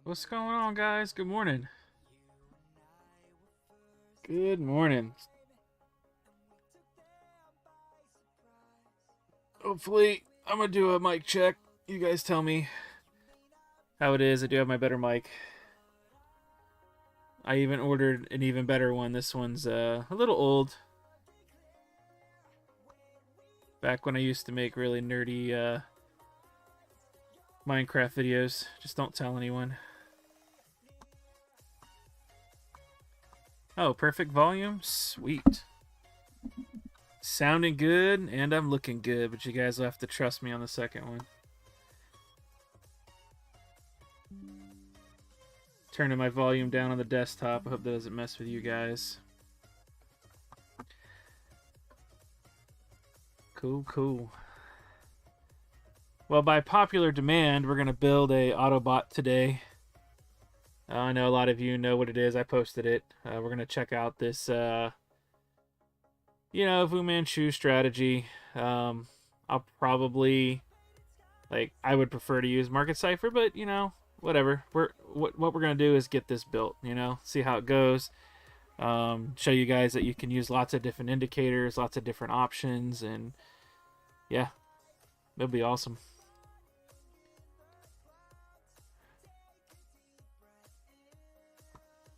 What's going on, guys? Good morning. Good morning. Hopefully, I'm gonna do a mic check. You guys tell me how it is. I do have my better mic. I even ordered an even better one. This one's a little old. Back when I used to make really nerdy Minecraft videos. Just don't tell anyone. Oh, perfect volume? Sweet. Sounding good, and I'm looking good, but you guys will have to trust me on the second one. Turning my volume down on the desktop. I hope that doesn't mess with you guys. Cool. Well, by popular demand, we're going to build a Autobot today. I know a lot of you know what it is. I posted it. We're going to check out this, Fu Manchu strategy. I'll probably, I would prefer to use Market Cipher, but, whatever. What we're going to do is get this built, see how it goes. Show you guys that you can use lots of different indicators, lots of different options, and yeah, it'll be awesome.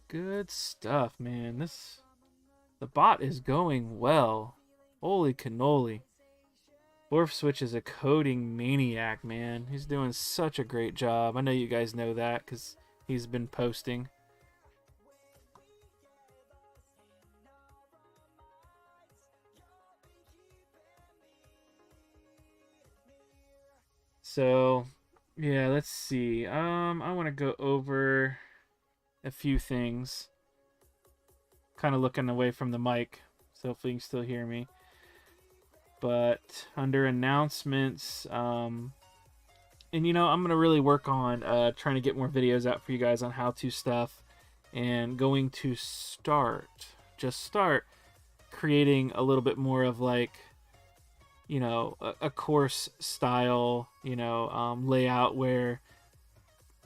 Good stuff, man. The bot is going well. Holy cannoli. Borf Switch is a coding maniac, man. He's doing such a great job. I know you guys know that because he's been posting. So, yeah, let's see. I want to go over a few things. Kind of looking away from the mic, so hopefully you can still hear me. But under announcements, and I'm gonna really work on trying to get more videos out for you guys on how-to stuff, and going to start creating a little bit more of a course style, layout where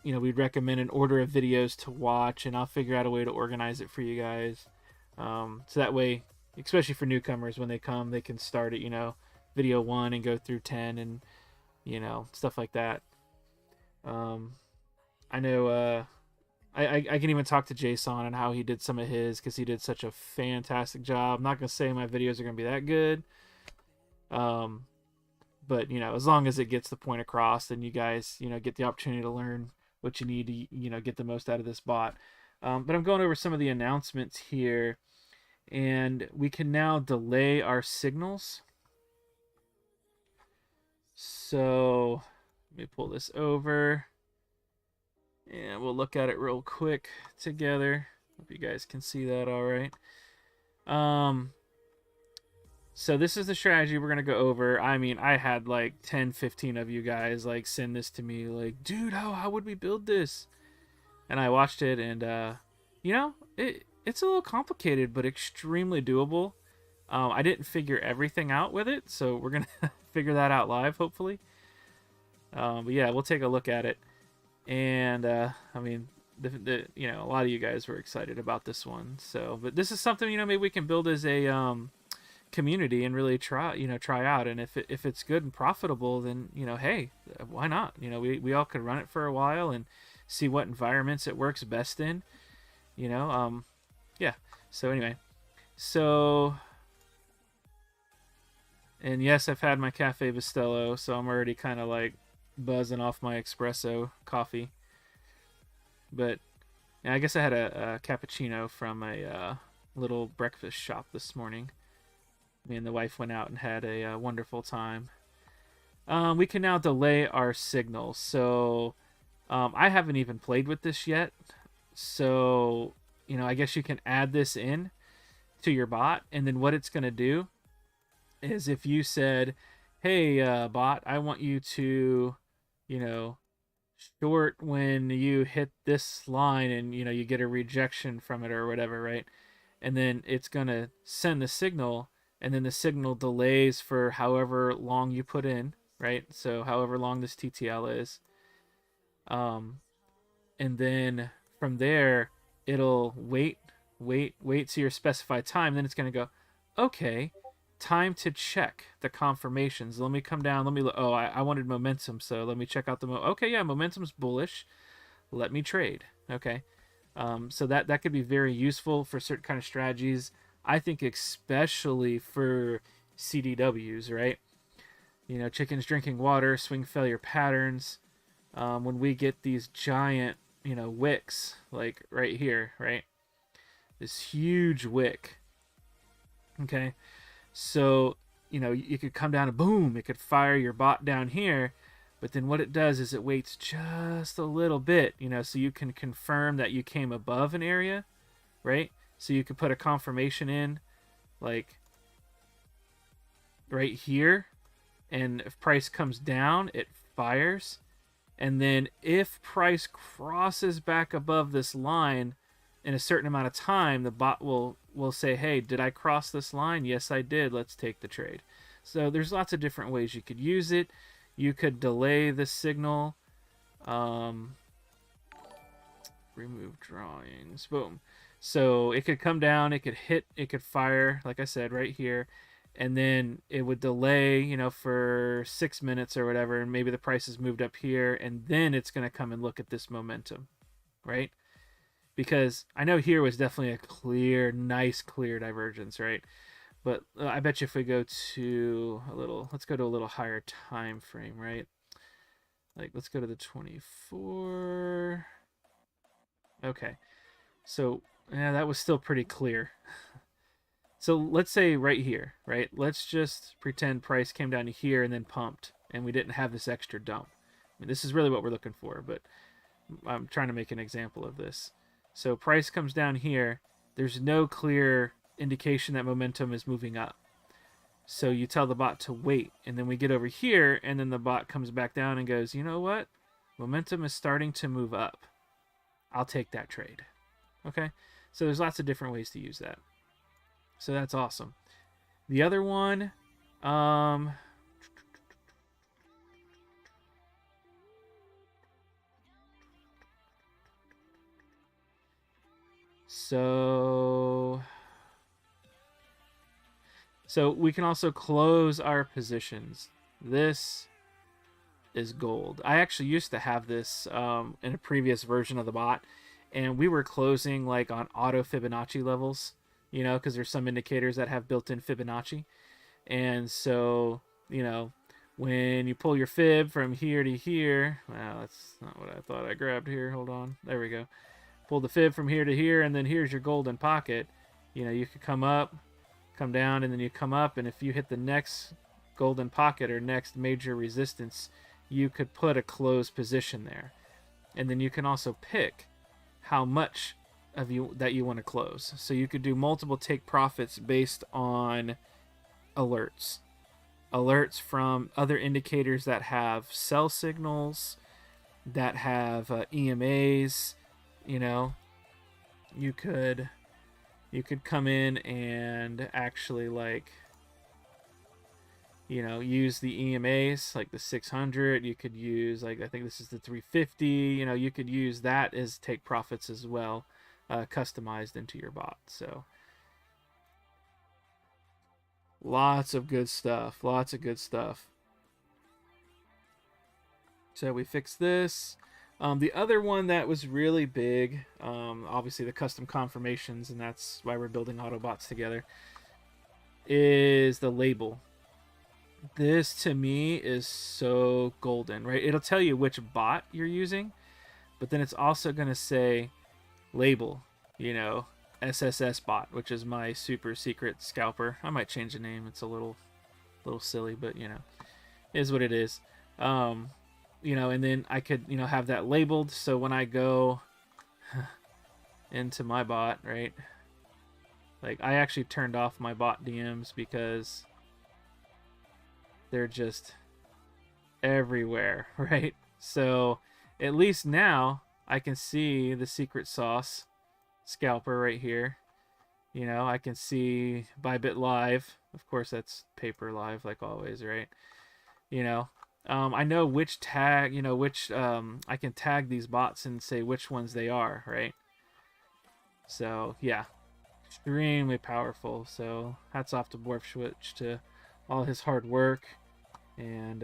we'd recommend an order of videos to watch, and I'll figure out a way to organize it for you guys. So that way, especially for newcomers, when they come, they can start at, video 1 and go through 10 and, stuff like that. I know I can even talk to Jason on how he did some of his, because he did such a fantastic job. I'm not going to say my videos are going to be that good. But, as long as it gets the point across, then you guys, get the opportunity to learn what you need to, get the most out of this bot. But I'm going over some of the announcements here, and we can now delay our signals. So let me pull this over, and we'll look at it real quick together. Hope you guys can see that all right. So this is the strategy we're going to go over. I mean, I had 10, 15 of you guys send this to me dude, how would we build this? And I watched it, and it's a little complicated, but extremely doable. I didn't figure everything out with it, so we're going to figure that out live, hopefully. But yeah, we'll take a look at it. And, I mean, a lot of you guys were excited about this one. So, but this is something, maybe we can build as a community and really try out. And if it's good and profitable, then, hey, why not? We all could run it for a while and see what environments it works best in. Yeah. So anyway, and yes, I've had my Cafe Bustelo, so I'm already kind of buzzing off my espresso coffee. But yeah, I guess I had a cappuccino from a little breakfast shop this morning. Me and the wife went out and had a wonderful time. We can now delay our signal. So I haven't even played with this yet. So, I guess you can add this in to your bot. And then what it's going to do is if you said, hey, bot, I want you to, short when you hit this line and you get a rejection from it or whatever, right? And then it's going to send the signal, and then the signal delays for however long you put in, right? So however long this TTL is. And then from there, it'll wait to your specified time. Then it's going to go, okay, time to check the confirmations. Let me come down. Let me look. Oh, I wanted momentum, so let me check out the okay, yeah, momentum's bullish. Let me trade. Okay. So that could be very useful for certain kind of strategies. I think especially for CDWs, right? Chickens drinking water, swing failure patterns. When we get these giant, wicks, like right here, right? This huge wick. Okay. So, you could come down and boom, it could fire your bot down here. But then what it does is it waits just a little bit, so you can confirm that you came above an area, right? So you could put a confirmation in, like right here. And if price comes down, it fires. And then if price crosses back above this line in a certain amount of time, the bot will say, hey, did I cross this line? Yes, I did. Let's take the trade. So there's lots of different ways you could use it. You could delay the signal. Remove drawings. Boom. So it could come down, it could hit, it could fire, like I said, right here. And then it would delay, for 6 minutes or whatever, and maybe the price has moved up here, and then it's going to come and look at this momentum, right? Because I know here was definitely a clear, nice, clear divergence, right? But I bet you if we go to let's go to a little higher time frame, right? Like, let's go to the 24. Okay. So, yeah, that was still pretty clear. So let's say right here, right? Let's just pretend price came down to here and then pumped, and we didn't have this extra dump. I mean, this is really what we're looking for, but I'm trying to make an example of this. So price comes down here. There's no clear indication that momentum is moving up. So you tell the bot to wait, and then we get over here, and then the bot comes back down and goes, you know what? Momentum is starting to move up. I'll take that trade. Okay? So there's lots of different ways to use that. So that's awesome. The other one, so we can also close our positions. This is gold. I actually used to have this in a previous version of the bot, and we were closing like on auto Fibonacci levels, because there's some indicators that have built-in Fibonacci. And so, when you pull your fib from here to here, well, that's not what I thought I grabbed here. Hold on. There we go. Pull the fib from here to here, and then here's your golden pocket. You could come up, come down, and then you come up, and if you hit the next golden pocket or next major resistance, you could put a closed position there. And then you can also pick how much of you that you want to close. So you could do multiple take profits based on alerts from other indicators that have sell signals, that have EMAs. You could come in and actually use the EMAs, like the 600. You could use, I think this is the 350. You could use that as take profits as well, customized into your bot. So lots of good stuff. So we fixed this. The other one that was really big, obviously the custom confirmations, and that's why we're building Autobots together, is the label. This to me is so golden, right? It'll tell you which bot you're using, but then it's also going to say label, SSS bot, which is my super secret scalper. I might change the name. It's a little silly, but is what it is. And then I could, have that labeled. So when I go into my bot, right? Like, I actually turned off my bot DMs because they're just everywhere, right? So at least now I can see the secret sauce scalper right here. You know, I can see Bybit live. Of course, that's paper live, like always, right? You know, I know which tag, you know, which I can tag these bots and say which ones they are, right? So yeah, extremely powerful. So hats off to Switch to all his hard work, and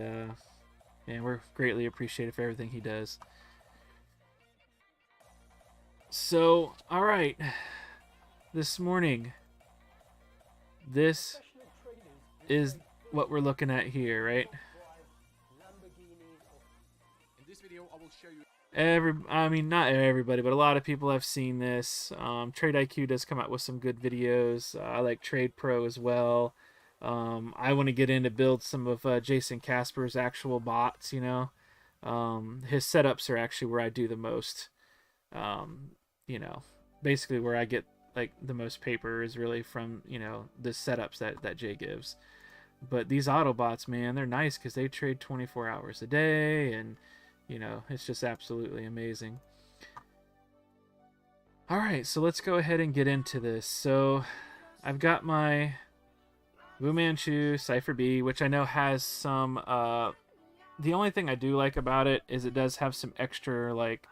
we're greatly appreciative for everything he does. So all right, this morning, this is what we're looking at here, right? In this video, I will show you. I mean, not everybody, but a lot of people have seen this. Trade IQ does come out with some good videos. I like Trade Pro as well. I want to get in to build some of Jason Casper's actual bots. You know, his setups are actually where I do the most. Um, you know, basically where I get like the most paper is really from the setups that Jay gives. But these Autobots, man, they're nice because they trade 24 hours a day, and it's just absolutely amazing. All right, so let's go ahead and get into this. So I've got my Wu Manchu CFB, which I know has some. The only thing I do like about it is it does have some extra, like,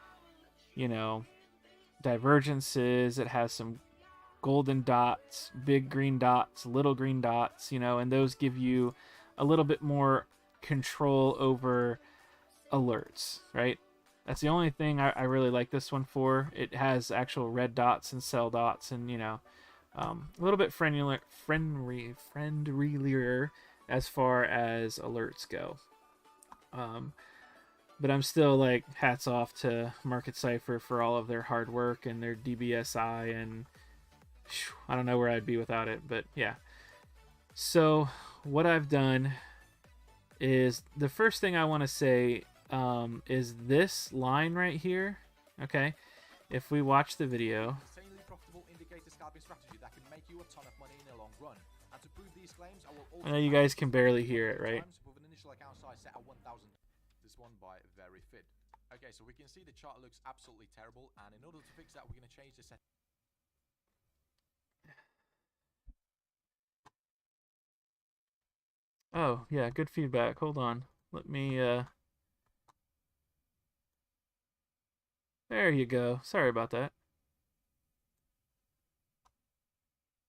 divergences. It has some golden dots, big green dots, little green dots, and those give you a little bit more control over alerts, right? That's the only thing I really like this one for. It has actual red dots and cell dots, and a little bit friendlier as far as alerts go. But I'm still like hats off to Market Cipher for all of their hard work and their DBSI, and I don't know where I'd be without it. But yeah. So what I've done is the first thing I want to say is this line right here. Okay, if we watch the video, Insanely profitable indicator scalping strategy that can make you a ton of money in the long run. And to prove these claims, I will also I know you guys can barely hear it, right? With an initial account size set at 1,000. This one by Very Fit. Okay, so we can see the chart looks absolutely terrible, and in order to fix that, we're going to change the set. Oh yeah, good feedback. Hold on, let me. There you go. Sorry about that.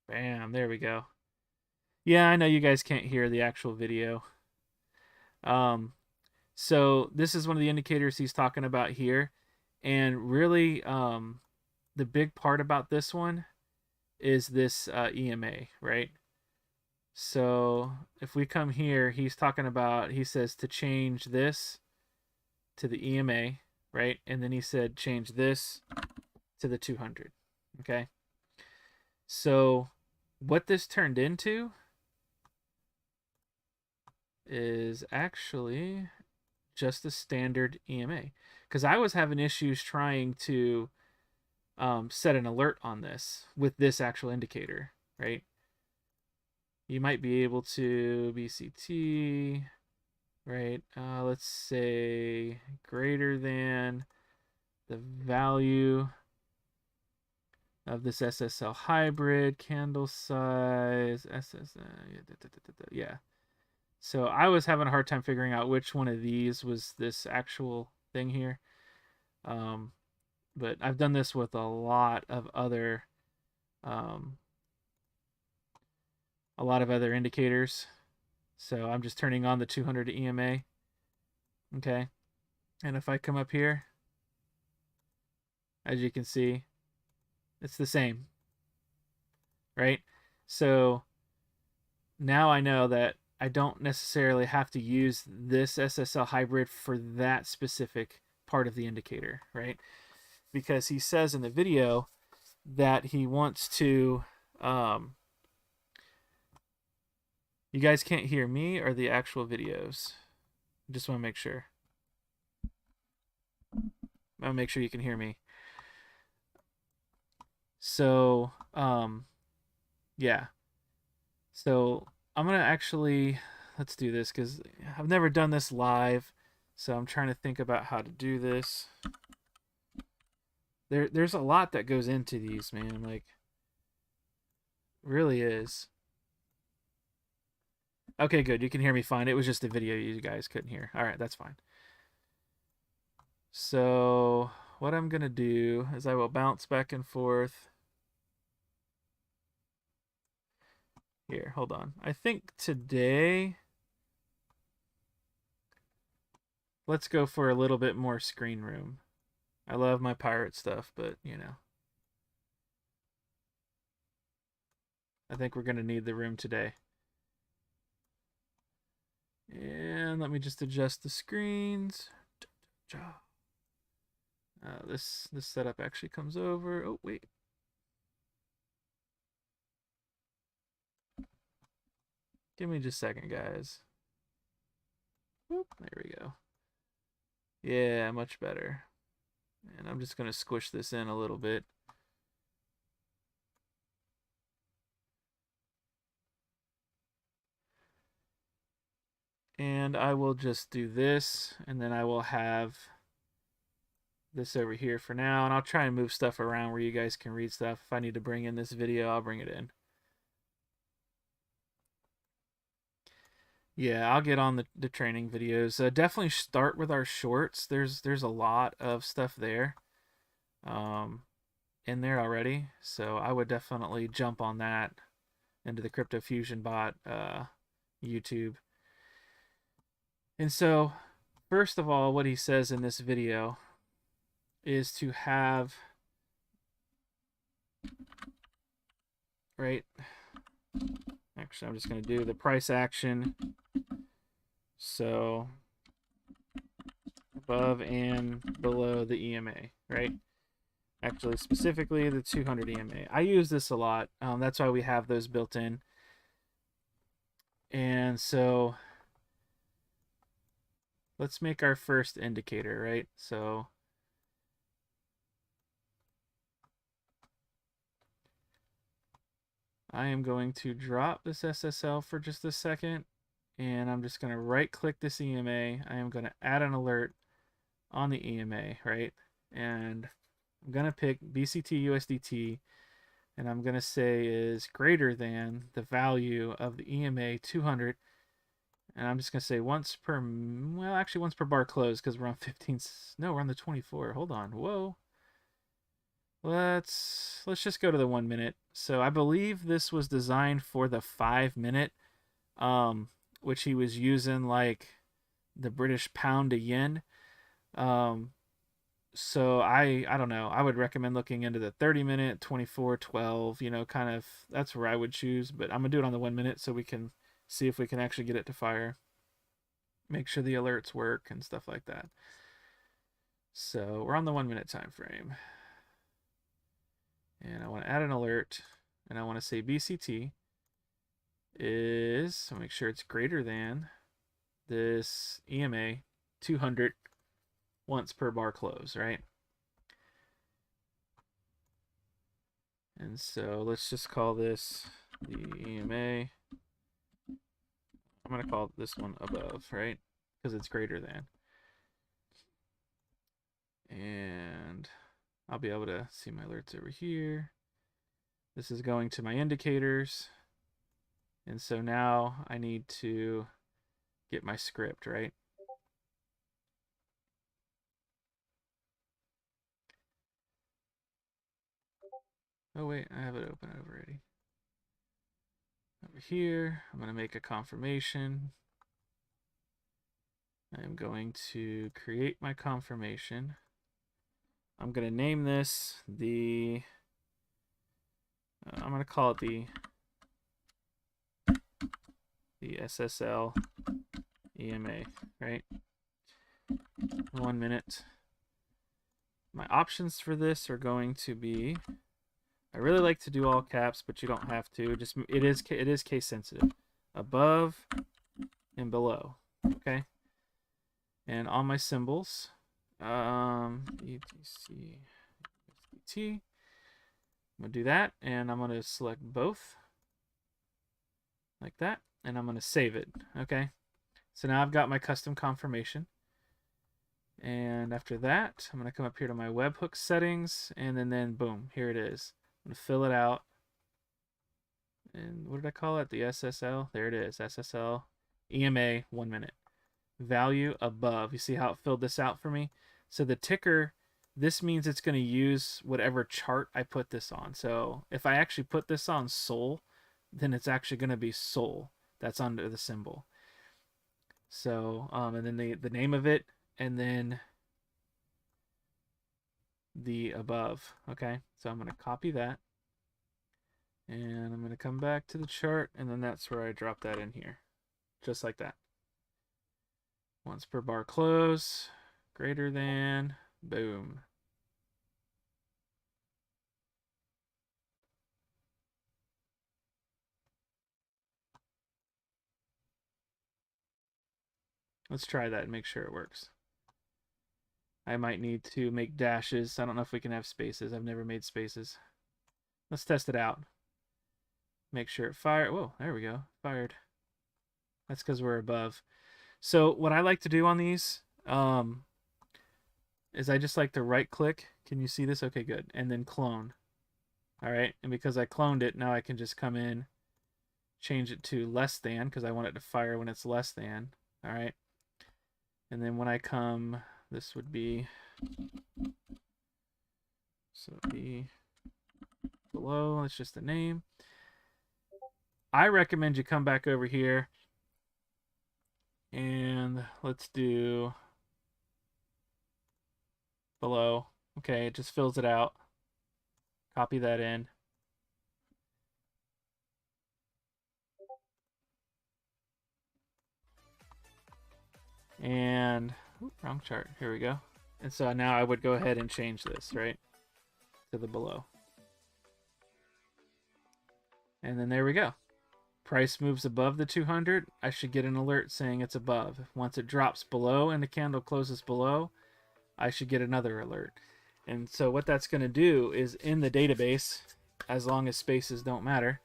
Bam, there we go. Yeah, I know you guys can't hear the actual video. So this is one of the indicators he's talking about here. And really, the big part about this one is this EMA, right? So if we come here, he says to change this to the EMA, right? And then he said change this to the 200, okay? So what this turned into is actually just a standard EMA, because I was having issues trying to set an alert on this with this actual indicator, right? You might be able to BCT, right? Let's say greater than the value of this SSL hybrid, candle size, yeah. So I was having a hard time figuring out which one of these was this actual thing here. But I've done this with a lot of other indicators. So I'm just turning on the 200 EMA. Okay. And if I come up here, as you can see, it's the same. Right? So now I know that I don't necessarily have to use this SSL hybrid for that specific part of the indicator, right? Because he says in the video that he wants to you guys can't hear me or the actual videos. Just want to make sure. I want to make sure you can hear me. So, yeah. So I'm going to actually, let's do this because I've never done this live. So I'm trying to think about how to do this. There's a lot that goes into these, man. Like, really is. Okay, good. You can hear me fine. It was just the video you guys couldn't hear. All right, that's fine. So what I'm going to do is I will bounce back and forth. Here, hold on. I think today, let's go for a little bit more screen room. I love my pirate stuff, but, you know. I think we're going to need the room today. And let me just adjust the screens. This setup actually comes over. Oh, wait. Give me just a second, guys. Whoop, there we go. Yeah, much better. And I'm just going to squish this in a little bit. And I will just do this, and then I will have this over here for now, and I'll try and move stuff around where you guys can read stuff. If I need to bring in this video, I'll bring it in. Yeah, I'll get on the training videos. Definitely start with our shorts. There's a lot of stuff there in there already, so I would definitely jump on that into the Crypto Fusion Bot YouTube. And so, first of all, what he says in this video is to have, right? Actually, I'm just going to do the price action. So above and below the EMA, right? Actually, specifically the 200 EMA. I use this a lot. That's why we have those built in. And so let's make our first indicator, right? So I am going to drop this SSL for just a second, and I'm just going to right click this EMA. I am going to add an alert on the EMA, right? And I'm going to pick BCT USDT, and I'm going to say is greater than the value of the EMA 200. And I'm just going to say once per, well, actually once per bar close, because we're on 15, no, we're on the 24. Hold on, whoa. Let's just go to the 1 minute. So I believe this was designed for the 5 minute, which he was using like the British pound to yen. So I don't know. I would recommend looking into the 30 minute, 24, 12, you know, kind of, that's where I would choose. But I'm going to do it on the 1 minute so we can see if we can actually get it to fire. Make sure the alerts work and stuff like that. So we're on the 1 minute time frame. And I want to add an alert, and I want to say BCT is, so make sure it's greater than this EMA 200 once per bar close, right? And so let's just call this the EMA. I'm going to call this one above, right? Because it's greater than. And I'll be able to see my alerts over here. This is going to my indicators. And so now I need to get my script, right? Oh wait, I have it open already. Over here, I'm going to make a confirmation. I'm going to create my confirmation. I'm going to name this the, I'm going to call it the SSL EMA, right? 1 minute. My options for this are going to be, I really like to do all caps, but you don't have to. Just it is case sensitive. Above and below, okay? And on my symbols, ETC, USDT. I'm gonna do that, and I'm gonna select both, like that, and I'm gonna save it. Okay. So now I've got my custom confirmation, And after that, I'm going to come up here to my webhook settings, and then boom, here it is. I'm going to fill it out. And what did I call it? The SSL? There it is, SSL EMA 1 minute. Value above. You see how it filled this out for me? So the ticker, this means it's going to use whatever chart I put this on. So if I actually put this on Sol, then it's actually going to be Sol. That's under the symbol. So, and then the name of it, and then the above. Okay, so I'm going to copy that. And I'm going to come back to the chart, and then that's where I drop that in here. Just like that. Once per bar close, greater than, boom. Let's try that and make sure it works. I might need to make dashes. I don't know if we can have spaces. I've never made spaces. Let's test it out. Make sure it fired. Whoa, there we go. Fired. That's because we're above. So what I like to do on these is I just like to right click. Can you see this? Okay, good. And then clone. All right. And because I cloned it, now I can just come in, change it to less than because I want it to fire when it's less than. All right. And then when I come, this would be, so be below. It's just the name. I recommend you come back over here and let's do below. Okay, it just fills it out. Copy that in. And wrong chart. Here we go. And so now I would go ahead and change this, right, to the below. And then there we go. Price moves above the 200. I should get an alert saying it's above. Once it drops below and the candle closes below, I should get another alert. And so what that's going to do is in the database, as long as spaces don't matter,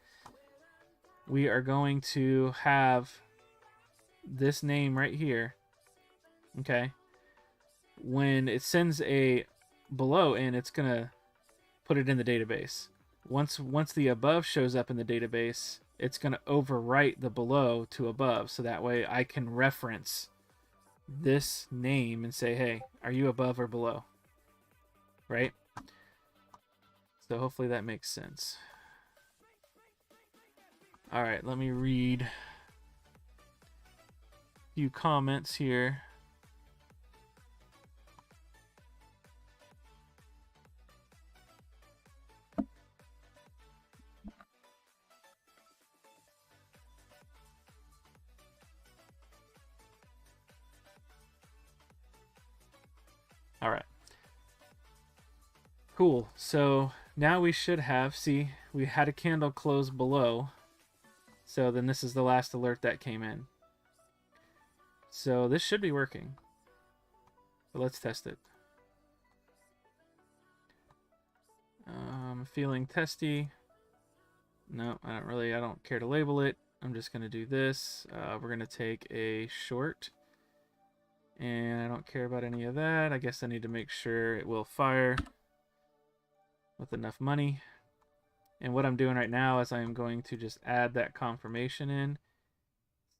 we are going to have this name right here. Okay. When it sends a below in, it's going to put it in the database. Once the above shows up in the database, it's going to overwrite the below to above. So that way I can reference this name and say, hey, are you above or below? Right? So hopefully that makes sense. All right, let me read a few comments here. All right. Cool. So now we should have, see, we had a candle close below. So then this is the last alert that came in. So this should be working. But let's test it. Feeling testy. No, I don't care to label it. I'm just going to do this. We're going to take a short. And I don't care about any of that. I guess I need to make sure it will fire with enough money. And what I'm doing right now is I'm going to just add that confirmation in.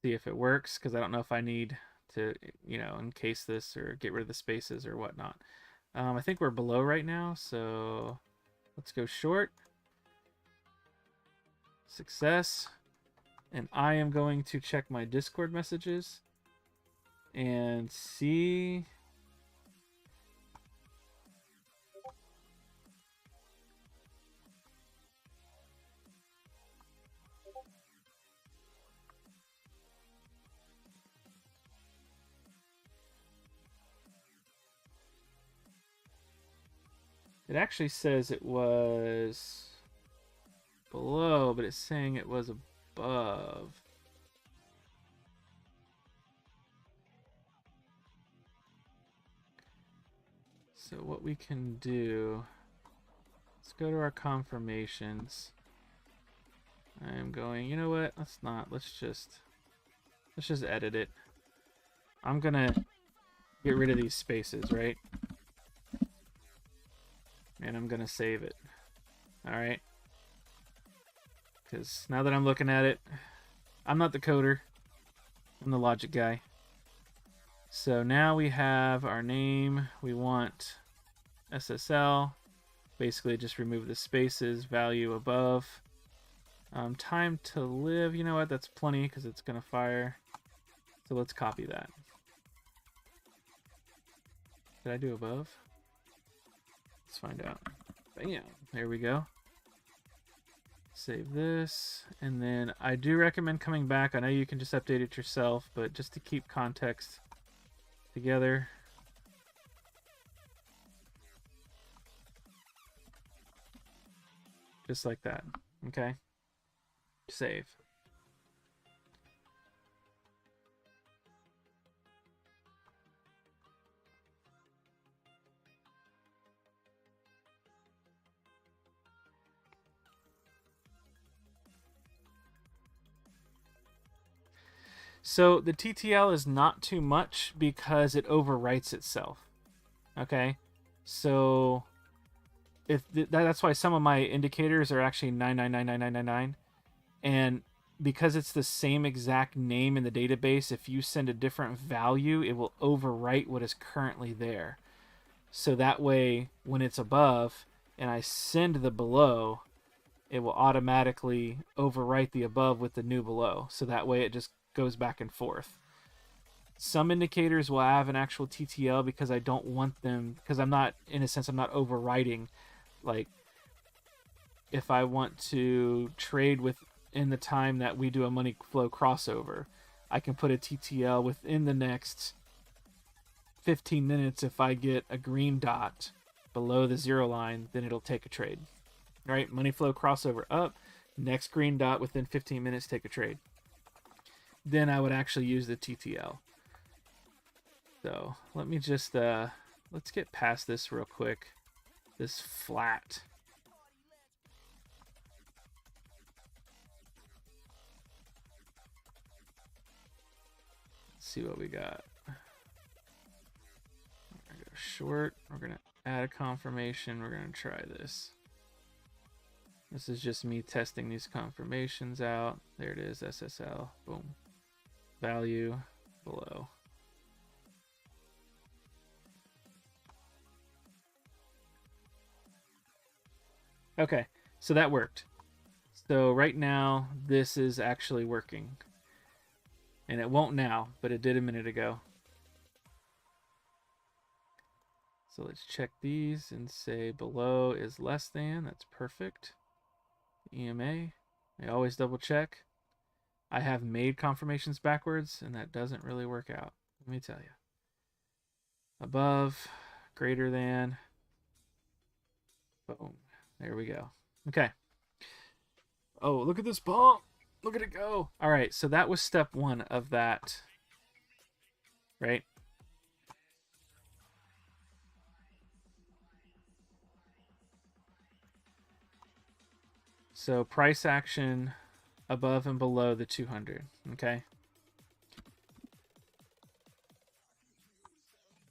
See if it works, because I don't know if I need to, encase this or get rid of the spaces or whatnot. I think we're below right now, so let's go short. Success. And I am going to check my Discord messages and see. It actually says it was below, but it's saying it was above. So what we can do, let's go to our confirmations. I'm going, you know what? Let's just edit it. I'm gonna get rid of these spaces, right? And I'm gonna save it. All right. Because now that I'm looking at it, I'm not the coder. I'm the logic guy. So now we have our name. We want SSL. Basically, just remove the spaces, value above. Time to live. You know what? That's plenty because it's going to fire. So let's copy that. Did I do above? Let's find out. Bam. There we go. Save this. And then I do recommend coming back. I know you can just update it yourself, but just to keep context together. Just like that. Okay. Save. So the TTL is not too much because it overwrites itself. Okay, so if that's why some of my indicators are actually 9999999, and because it's the same exact name in the database, if you send a different value, it will overwrite what is currently there. So that way, when it's above and I send the below, it will automatically overwrite the above with the new below. So that way it just goes back and forth. Some indicators will have an actual TTL because I don't want them, because I'm not, in a sense, I'm not overwriting. Like, if I want to trade within the time that we do a money flow crossover, I can put a TTL within the next 15 minutes. If I get a green dot below the 0 line, then it'll take a trade. Right? Money flow crossover up, next green dot within 15 minutes, take a trade. Then I would actually use the TTL. So let me just let's get past this real quick. This flat. Let's see what we got. We're gonna go short. We're gonna add a confirmation. We're gonna try this. This is just me testing these confirmations out. There it is, SSL. Boom. Value below. Okay, so that worked. So right now, this is actually working. And it won't now, but it did a minute ago. So let's check these and say below is less than. That's perfect. EMA. I always double check. I have made confirmations backwards, and that doesn't really work out. Let me tell you. Above, greater than. Boom. There we go. Okay. Oh, look at this bump. Look at it go. All right, so that was step 1 of that. Right? So price action above and below the 200. Okay.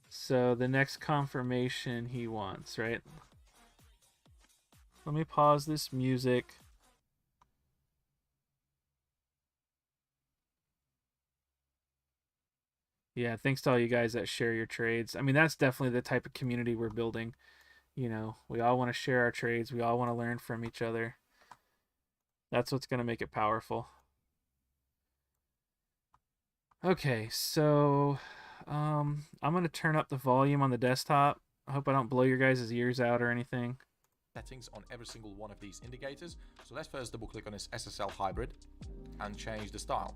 So the next confirmation he wants, right? Let me pause this music. Yeah, thanks to all you guys that share your trades. I mean, that's definitely the type of community we're building. You know, we all want to share our trades. We all want to learn from each other. That's what's going to make it powerful. Okay, so I'm going to turn up the volume on the desktop. I hope I don't blow your guys' ears out or anything. Settings on every single one of these indicators. So let's first double click on this SSL hybrid and change the style.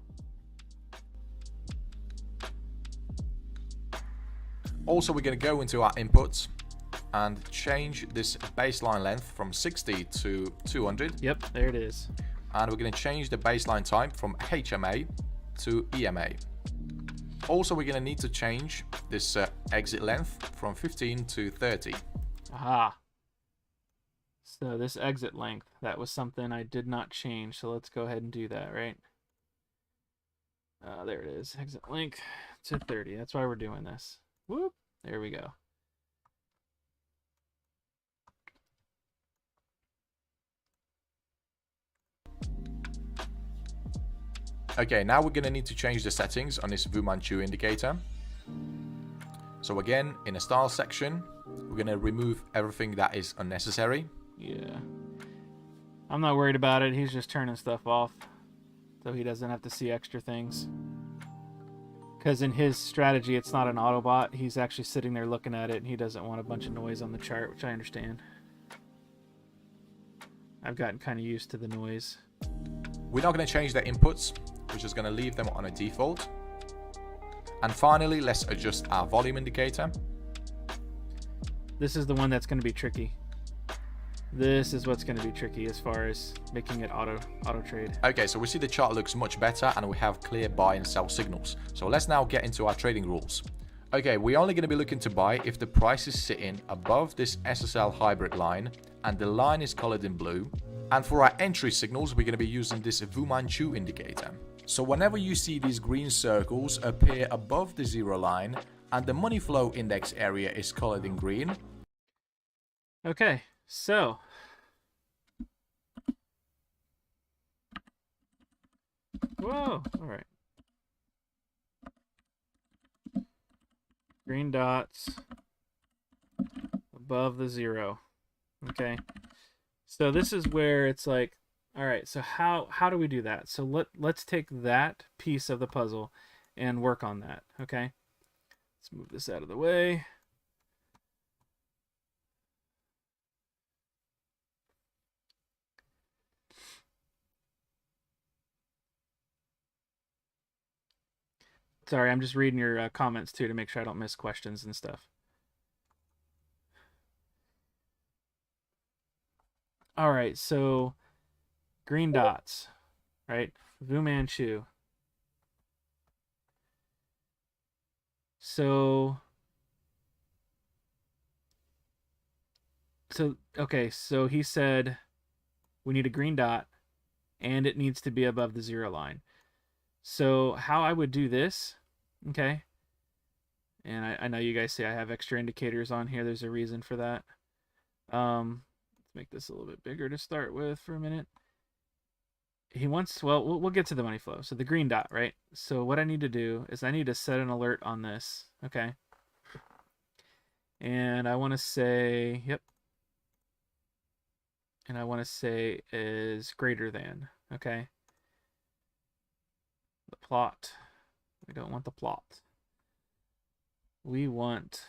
Also, we're going to go into our inputs and change this baseline length from 60 to 200. Yep, there it is. And we're going to change the baseline type from HMA to EMA. Also, we're going to need to change this exit length from 15 to 30. Aha. So this exit length, that was something I did not change. So let's go ahead and do that, right? There it is. Exit length to 30. That's why we're doing this. Whoop. There we go. Okay, now we're going to need to change the settings on this Fu Manchu indicator. So again, in the style section, we're going to remove everything that is unnecessary. Yeah. I'm not worried about it. He's just turning stuff off so he doesn't have to see extra things. Because in his strategy, it's not an Autobot. He's actually sitting there looking at it, and he doesn't want a bunch of noise on the chart, which I understand. I've gotten kind of used to the noise. We're not going to change the inputs. We're just going to leave them on a default. And finally, let's adjust our volume indicator. This is the one that's going to be tricky. This is what's going to be tricky as far as making it auto trade. Okay, so we see the chart looks much better and we have clear buy and sell signals. So let's now get into our trading rules. Okay, we're only going to be looking to buy if the price is sitting above this SSL hybrid line and the line is colored in blue. And for our entry signals, we're going to be using this Fu Manchu indicator. So whenever you see these green circles appear above the zero line and the money flow index area is colored in green. Okay, so whoa, all right. Green dots above the zero. Okay. So this is where it's like, all right, so how do we do that? So let's take that piece of the puzzle and work on that, okay? Let's move this out of the way. Sorry, I'm just reading your comments too to make sure I don't miss questions and stuff. All right, so green dots, right? Fu Manchu. So okay, so he said we need a green dot and it needs to be above the zero line. So how I would do this, okay? And I know you guys say I have extra indicators on here. There's a reason for that. Let's make this a little bit bigger to start with for a minute. He wants, well, we'll get to the money flow. So the green dot, right? So what I need to do is I need to set an alert on this, okay? And I want to say, yep. And I want to say is greater than, okay? The plot. We don't want the plot. We want,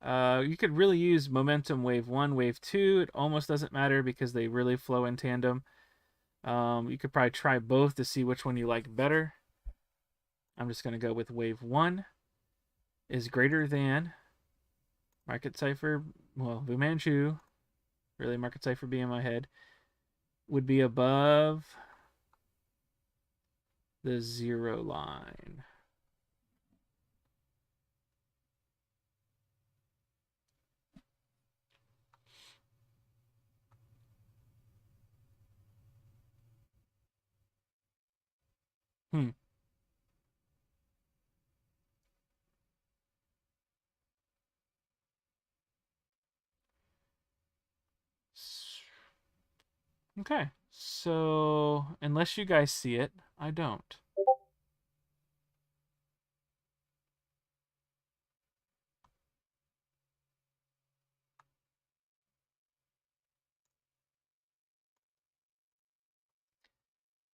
you could really use momentum wave 1, wave 2. It almost doesn't matter because they really flow in tandem. You could probably try both to see which one you like better. I'm just going to go with wave 1 is greater than market cipher, well, Fu Manchu, really market cipher B in my head, would be above the zero line. Okay, so unless you guys see it, I don't.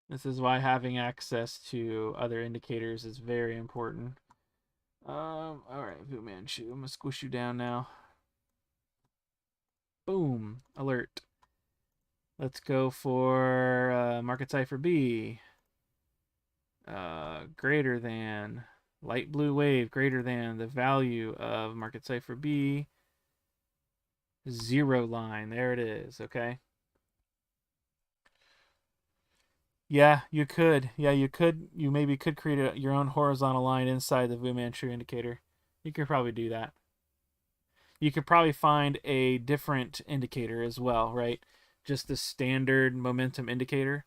This is why having access to other indicators is very important. All right, Fu Manchu, I'm gonna squish you down now. Boom, alert. Let's go for market cipher B. Greater than light blue wave, greater than the value of market cipher B. Zero line, there it is, okay? Yeah, you could. Yeah, you could. You maybe could create your own horizontal line inside the Fu Manchu indicator. You could probably do that. You could probably find a different indicator as well, right? Just the standard momentum indicator.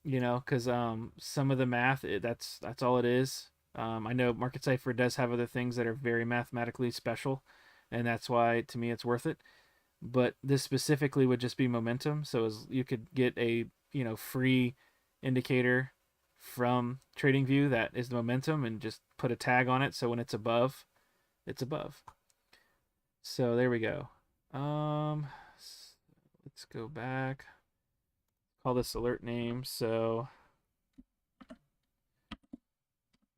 You know, because some of the math that's all it is. I know Market Cipher does have other things that are very mathematically special, and that's why to me it's worth it. But this specifically would just be momentum. So as you could get a free indicator from TradingView that is the momentum, and just put a tag on it. So when it's above, it's above. So there we go. Let's go back. Call this alert name. So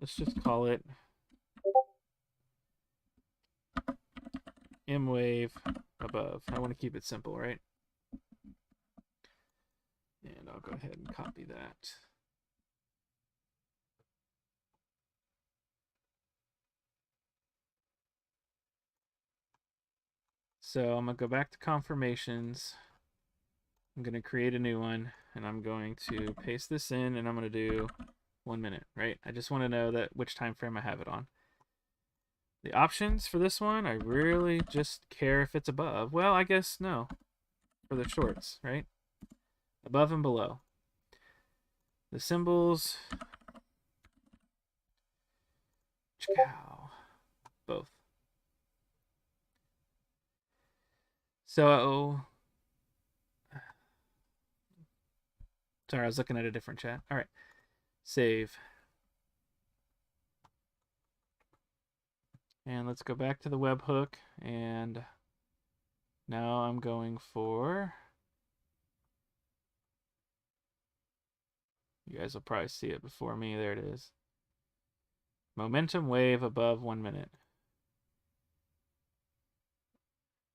let's just call it M wave above. I want to keep it simple, right? And I'll go ahead and copy that. So I'm going to go back to confirmations. I'm going to create a new one, and I'm going to paste this in, and I'm going to do 1 minute, right? I just want to know that which time frame I have it on. The options for this one, I really just care if it's above. Well, I guess no, for the shorts, right? Above and below. The symbols, both. So, sorry, I was looking at a different chat. All right, save. And let's go back to the webhook, and now I'm going for, you guys will probably see it before me. There it is. Momentum wave above 1 minute.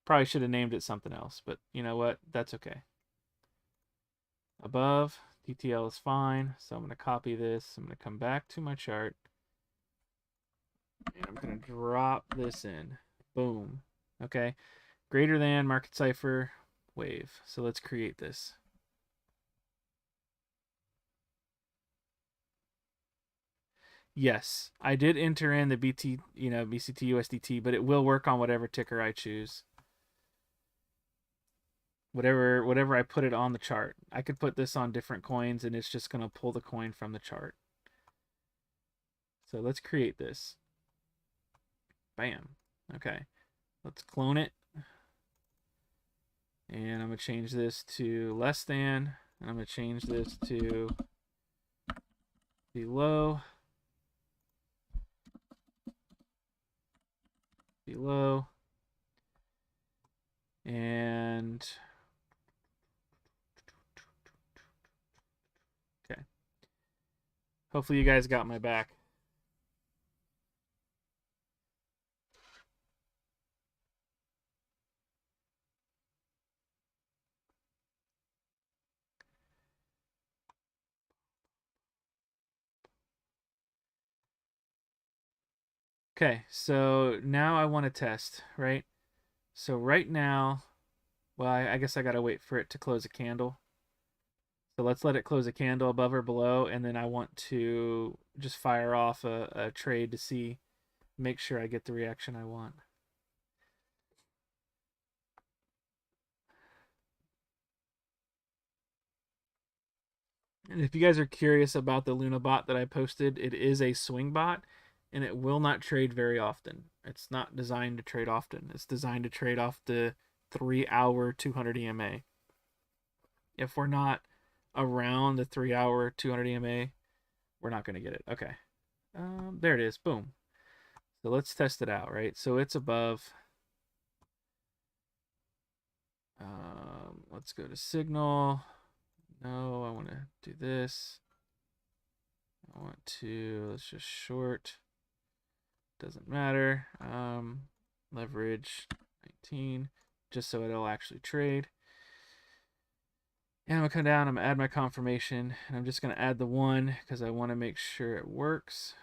Probably should have named it something else, but you know what? That's okay. Above, TTL is fine. So I'm going to copy this. I'm going to come back to my chart. And I'm going to drop this in. Boom. Okay. Greater than Market Cipher wave. So let's create this. Yes, I did enter in the BT, BCT USDT, but it will work on whatever ticker I choose. Whatever I put it on the chart. I could put this on different coins, and it's just going to pull the coin from the chart. So let's create this. Bam. Okay. Let's clone it. And I'm going to change this to less than. And I'm going to change this to below. Below. And okay. Hopefully you guys got my back. Okay, so now I want to test, right? So right now, well, I guess I got to wait for it to close a candle. So let's let it close a candle above or below, and then I want to just fire off a trade to make sure I get the reaction I want. And if you guys are curious about the Luna bot that I posted, it is a swing bot, and it will not trade very often. It's not designed to trade often. It's designed to trade off the 3-hour 200 EMA. If we're not around the 3-hour 200 EMA, we're not going to get it. Okay. There it is. Boom. So let's test it out, right? So it's above. Let's go to signal. No, I want to do this. Let's just short. Doesn't matter. Leverage 19, just so it'll actually trade. And I'm going to come down, I'm going to add my confirmation, and I'm just going to add the 1 because I want to make sure it works.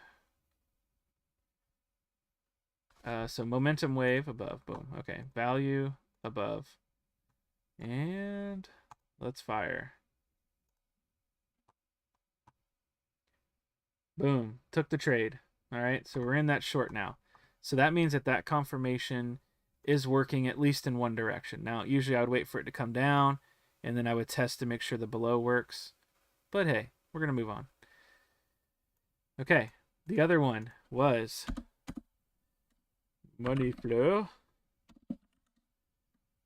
So momentum wave above, boom. Okay, value above. And let's fire. Boom, took the trade. All right, so we're in that short now. So that means that confirmation is working at least in one direction. Now, usually I would wait for it to come down, and then I would test to make sure the below works. But hey, we're going to move on. Okay, the other one was money flow.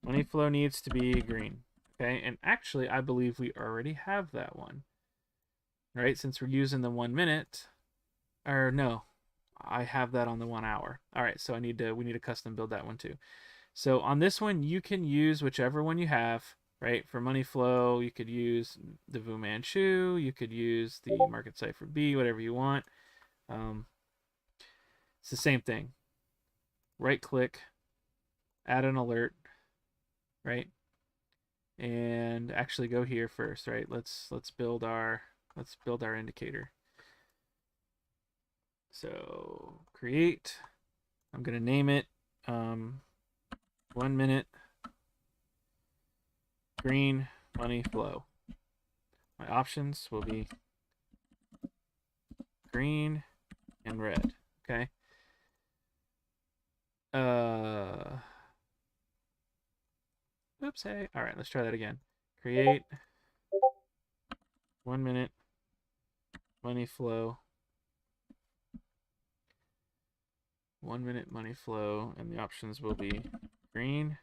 Money flow needs to be green. Okay, and actually, I believe we already have that one. Right, since we're using the 1 minute, or no, I have that on the 1 hour. All right, so we need to custom build that one too. So on this one, you can use whichever one you have, right? For money flow, you could use the Fu Manchu, you could use the Market Cipher B, whatever you want. It's the same thing. Right click, add an alert, right? And actually go here first, right? Let's build our indicator. So create. I'm gonna name it 1 minute green money flow. My options will be green and red. Okay. Oops, hey. All right, let's try that again. Create 1 minute money flow. 1 minute money flow, and the options will be green,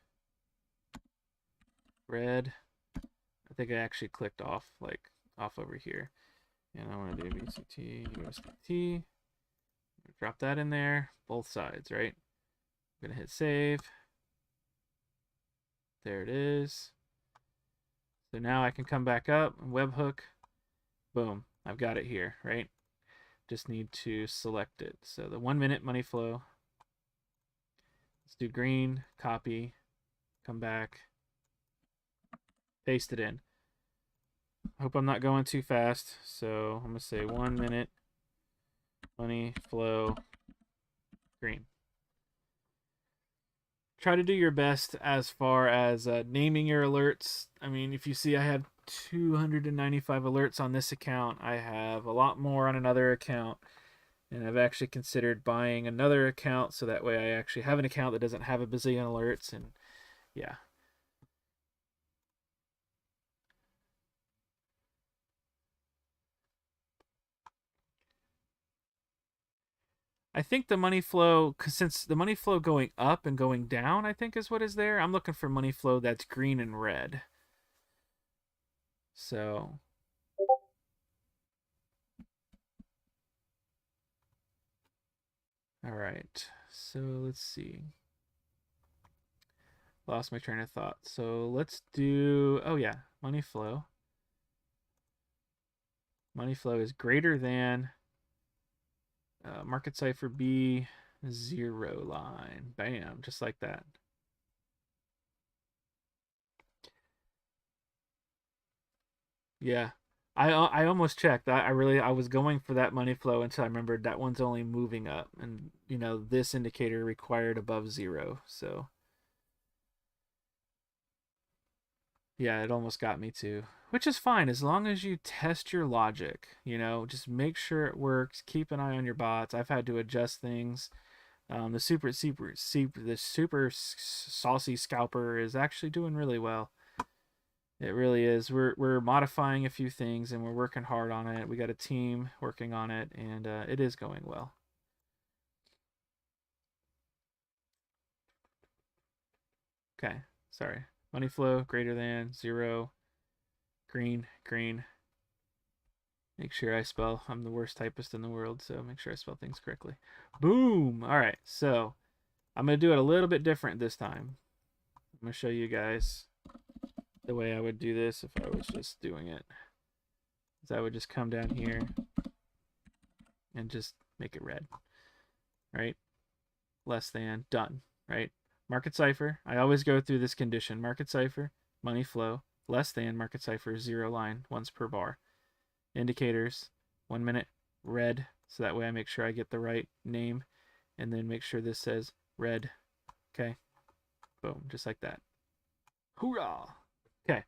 red. I think I actually clicked off over here. And I want to do BCT, USDT. Drop that in there, both sides, right? I'm gonna hit save. There it is. So now I can come back up, webhook, boom, I've got it here, right? Just need to select it. So the 1 minute money flow. Let's do green, copy, come back, paste it in. Hope I'm not going too fast. So I'm gonna say 1 minute money flow green. Try to do your best as far as naming your alerts. I mean, if you see I have 295 alerts on this account, I have a lot more on another account, and I've actually considered buying another account so that way I actually have an account that doesn't have a bazillion alerts. And yeah. I think the money flow, since the money flow going up and going down, I think is what is there. I'm looking for money flow that's green and red. So all right, so let's see. Lost my train of thought. So let's do, oh yeah, money flow. Money flow is greater than market cipher B 0 line. Bam, just like that. Yeah, I almost checked. I was going for that money flow until I remembered that one's only moving up, and you know this indicator required above 0. So yeah, it almost got me too, which is fine as long as you test your logic. You know, just make sure it works. Keep an eye on your bots. I've had to adjust things. The super saucy scalper is actually doing really well. It really is. We're modifying a few things and we're working hard on it. We got a team working on it, and it is going well. Okay, sorry. Money flow greater than 0. Green, green. Make sure I spell. I'm the worst typist in the world, so make sure I spell things correctly. Boom! All right, so I'm going to do it a little bit different this time. I'm going to show you guys the way I would do this if I was just doing it. So I would just come down here and just make it red, right? Less than, done, right? Market cipher, I always go through this condition. Market cipher, money flow, less than market cipher, 0 line, once per bar. Indicators, 1 minute, red, so that way I make sure I get the right name, and then make sure this says red. Okay, boom, just like that. Hoorah! Okay,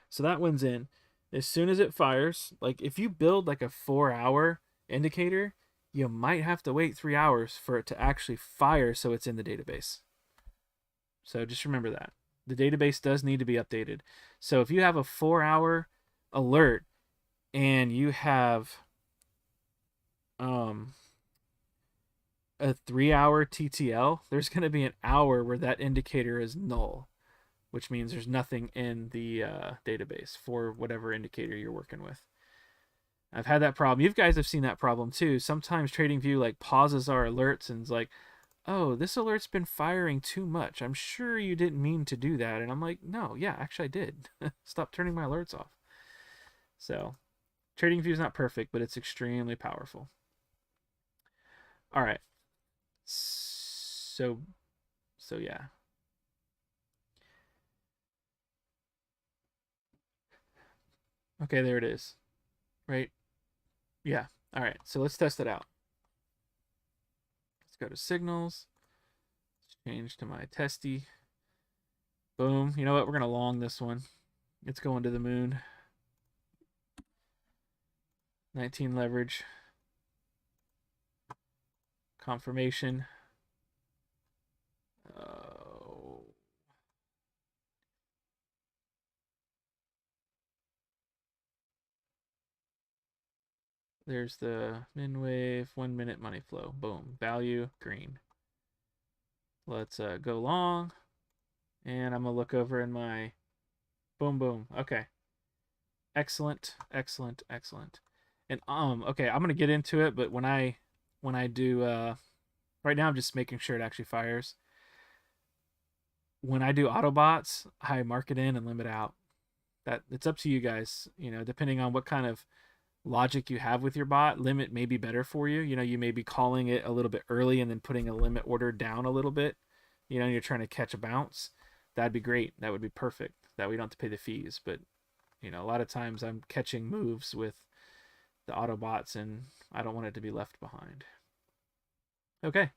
so that one's in. As soon as it fires, like if you build like a 4-hour indicator, you might have to wait 3 hours for it to actually fire so it's in the database. So just remember that. The database does need to be updated. So if you have a 4-hour alert and you have um a 3-hour TTL, there's going to be an hour where that indicator is null, which means there's nothing in the database for whatever indicator you're working with. I've had that problem. You guys have seen that problem too. Sometimes TradingView like pauses our alerts and is like, "Oh, this alert's been firing too much. I'm sure you didn't mean to do that." And I'm like, "No, yeah, actually I did. Stop turning my alerts off." So, TradingView is not perfect, but it's extremely powerful. All right. So yeah. Okay, there it is. Right? Yeah. All right. So let's test it out. Let's go to signals. Let's change to my testy. Boom. You know what? We're going to long this one. It's going to the moon. 19 leverage. Confirmation. Oh. There's the min wave, 1 minute money flow. Boom. Value, green. Let's go long. And I'm going to look over in my boom, boom. Okay. Excellent, excellent, excellent. And okay, I'm gonna get into it, but when I do right now I'm just making sure it actually fires. When I do Autobots, I mark it in and limit out. That it's up to you guys, you know, depending on what kind of logic you have with your bot, limit may be better for you. You know, you may be calling it a little bit early and then putting a limit order down a little bit. You know, you're trying to catch a bounce. That'd be great. That would be perfect. That we don't have to pay the fees, but you know, a lot of times I'm catching moves with the Autobots and I don't want it to be left behind. Okay.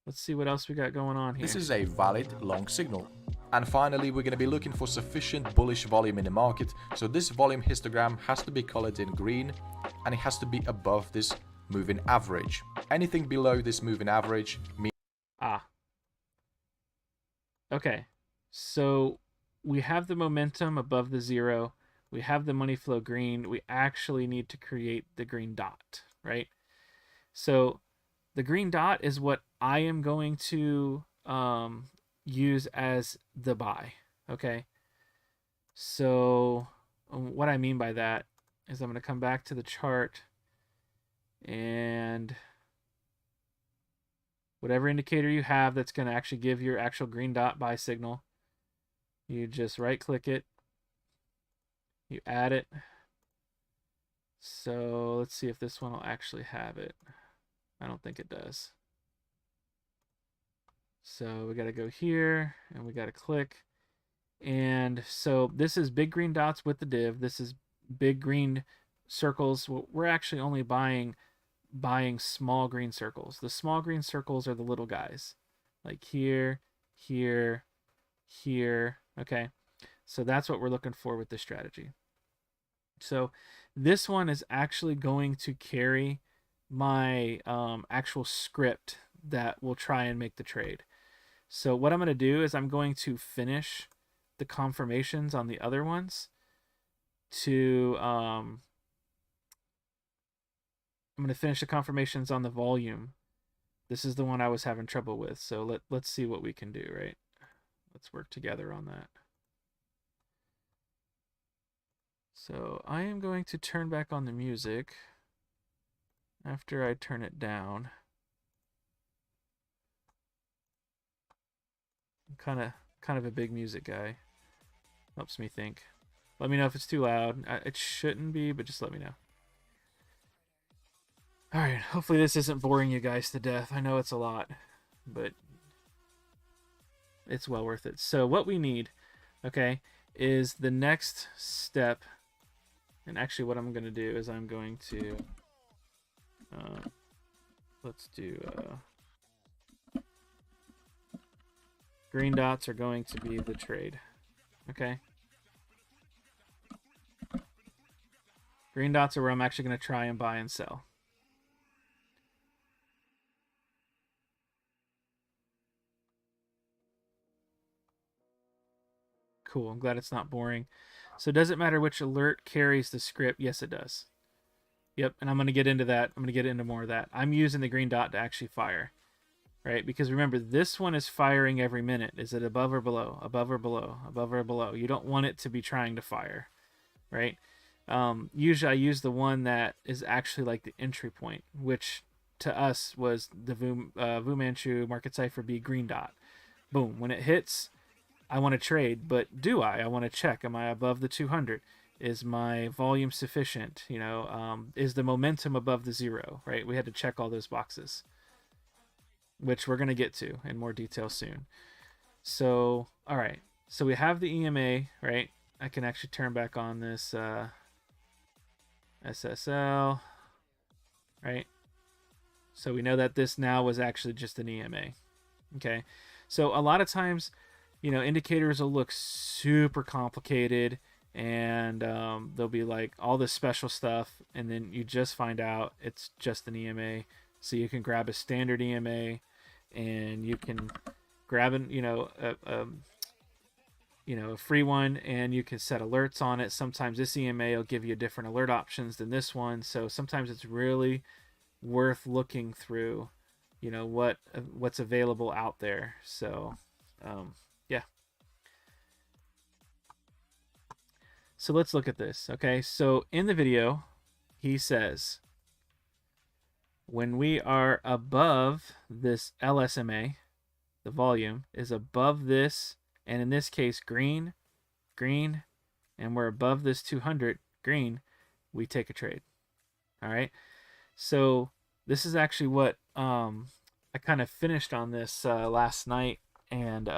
Let's see what else we got going on here. This is a valid long signal. And finally, we're going to be looking for sufficient bullish volume in the market. So this volume histogram has to be colored in green and it has to be above this moving average. Anything below this moving average means... Okay. So we have the momentum above the zero. We have the money flow green. We actually need to create the green dot, right? So the green dot is what I am going to use as the buy, okay? So what I mean by that is I'm going to come back to the chart and whatever indicator you have that's going to actually give your actual green dot buy signal, you just right click it, you add it. So let's see if this one will actually have it. I don't think it does. So we got to go here and we got to click. And so this is big green dots with the div. This is big green circles. We're actually only buying small green circles. The small green circles are the little guys. Like here, here, here. Okay. So that's what we're looking for with this strategy. So this one is actually going to carry my actual script that will try and make the trade. So what I'm going to do is I'm going to finish the confirmations on the other ones to I'm going to finish the confirmations on the volume. This is the one I was having trouble with. So let's see what we can do, right? Let's work together on that. So I am going to turn back on the music after I turn it down. I'm kind of a big music guy. Helps me think. Let me know if it's too loud. It shouldn't be, but just let me know. All right, hopefully this isn't boring you guys to death. I know it's a lot, but it's well worth it. So what we need, okay, is the next step. And actually what I'm going to do is I'm going to let's do green dots are going to be the trade. Okay. Green dots are where I'm actually going to try and buy and sell. Cool. I'm glad it's not boring. So does it matter which alert carries the script? Yes, it does. Yep, and I'm going to get into that. I'm going to get into more of that. I'm using the green dot to actually fire, right? Because remember, this one is firing every minute. Is it above or below? Above or below? Above or below? You don't want it to be trying to fire, right? Usually I use the one that is actually like the entry point, which to us was the Vu Manchu Market Cipher B green dot. Boom. When it hits, I want to trade, but do I? I want to check. Am I above the 200? Is my volume sufficient? Is the momentum above the 0, right? We had to check all those boxes, which we're going to get to in more detail soon. So, all right. So we have the EMA, right? I can actually turn back on this SSL, right? So we know that this now was actually just an EMA, okay? So a lot of times, indicators will look super complicated, and there'll be like all this special stuff, and then you just find out it's just an EMA. So you can grab a standard EMA, and you can grab a free one, and you can set alerts on it. Sometimes this EMA will give you different alert options than this one, so sometimes it's really worth looking through, what's available out there. So yeah. So let's look at this. Okay, so in the video he says when we are above this LSMA, the volume is above this, and in this case green, and we're above this 200 green, we take a trade. All right, so this is actually what I kind of finished on this last night, and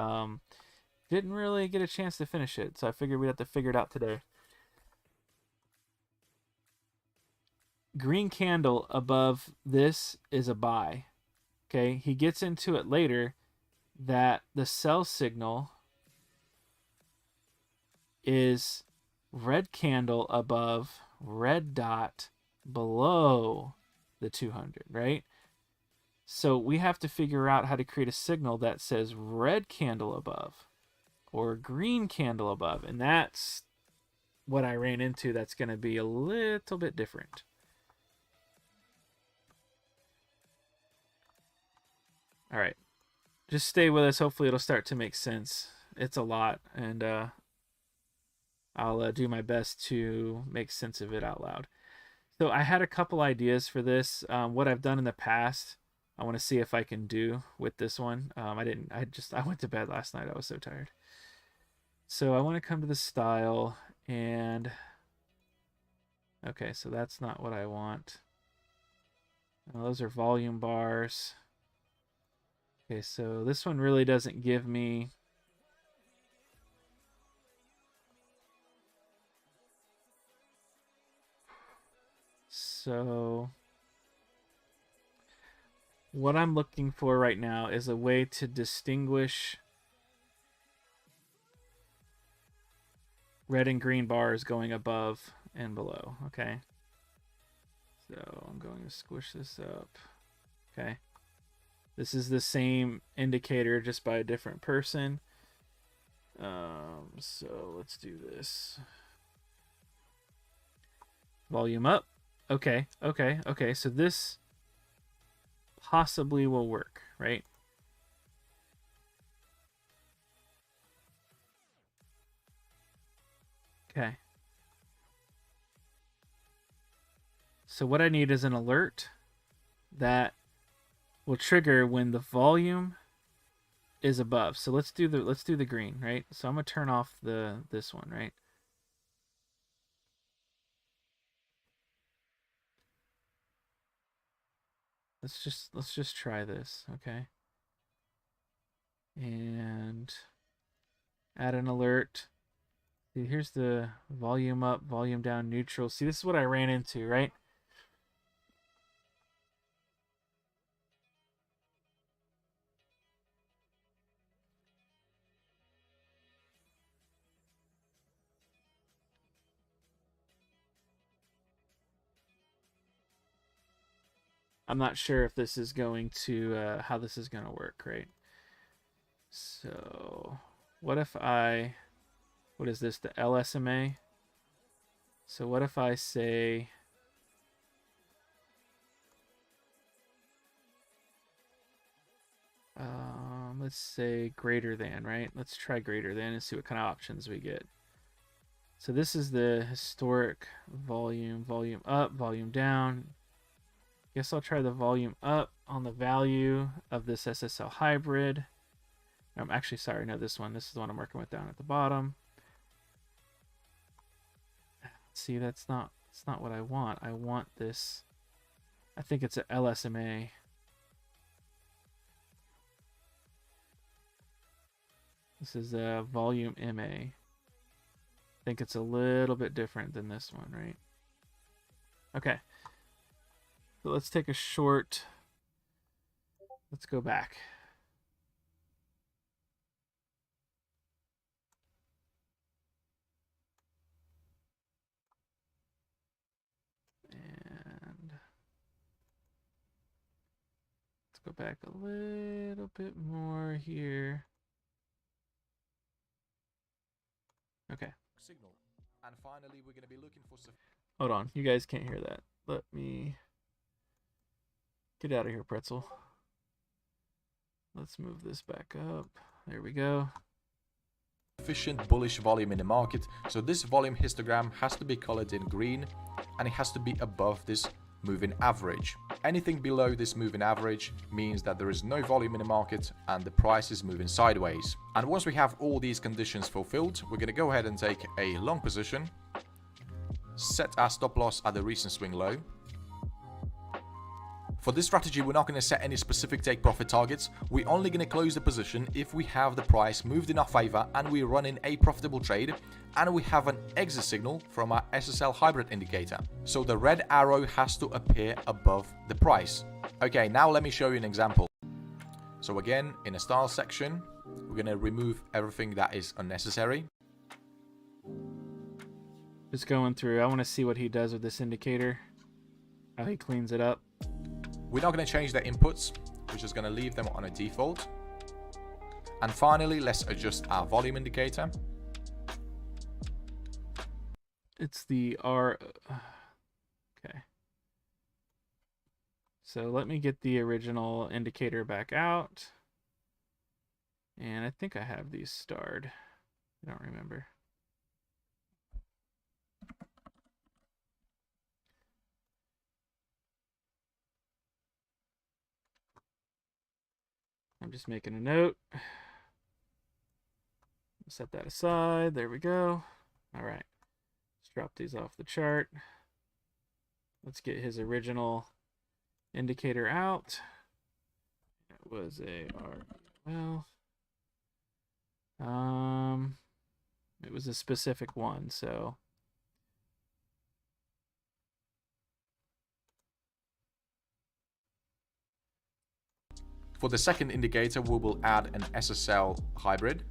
didn't really get a chance to finish it, so I figured we'd have to figure it out today. Green candle above this is a buy. Okay, he gets into it later that the sell signal is red candle above, red dot below the 200, right? So we have to figure out how to create a signal that says red candle above or green candle above, and that's what I ran into. That's going to be a little bit different. All right, just stay with us. Hopefully it'll start to make sense. It's a lot, and I'll do my best to make sense of it out loud. So I had a couple ideas for this. What I've done in the past, I want to see if I can do with this one. I went to bed last night. I was so tired. So I want to come to the style, and okay, so that's not what I want. Those are volume bars. Okay, so this one really doesn't give me so what I'm looking for right now is a way to distinguish red and green bars going above and below. Okay, so I'm going to squish this up. Okay, this is the same indicator just by a different person. So let's do this. Volume up. Okay. So this possibly will work, right? Okay. So what I need is an alert that will trigger when the volume is above. So let's do the green, right? So I'm gonna turn off this one, right? Let's just try this, okay? And add an alert. See, here's the volume up, volume down, neutral. See, this is what I ran into, right? I'm not sure if this is going to how this is going to work, right? So what if what is this, the LSMA? So what if I say let's say greater than, right? Let's try greater than and see what kind of options we get. So this is the historic volume, volume up, volume down. Guess I'll try the volume up on the value of this SSL hybrid. I'm actually sorry, no, this one. This is the one I'm working with down at the bottom. See, that's not what I want. I want this. I think it's a LSMA. This is a volume MA. I think it's a little bit different than this one, right? Okay. So let's take a short. Let's go back. And let's go back a little bit more here. Okay. Signal. And finally, we're going to be looking for... Hold on. You guys can't hear that. Let me get out of here, Pretzel. Let's move this back up. There we go. Sufficient bullish volume in the market. So this volume histogram has to be colored in green and it has to be above this moving average. Anything below this moving average means that there is no volume in the market and the price is moving sideways. And once we have all these conditions fulfilled, we're going to go ahead and take a long position, set our stop loss at the recent swing low. For this strategy, we're not going to set any specific take profit targets. We're only going to close the position if we have the price moved in our favor and we're running a profitable trade and we have an exit signal from our SSL hybrid indicator. So the red arrow has to appear above the price. Okay, now let me show you an example. So again, in the style section, we're going to remove everything that is unnecessary. Just going through. I want to see what he does with this indicator. How he cleans it up. We're not going to change the inputs. We're just going to leave them on a default. And finally, let's adjust our volume indicator. It's the R. Okay. So let me get the original indicator back out. And I think I have these starred. I don't remember. I'm just making a note. Set that aside. There we go. All right. Let's drop these off the chart. Let's get his original indicator out. It was a RL. It was a specific one, so for the second indicator, we will add an SSL hybrid.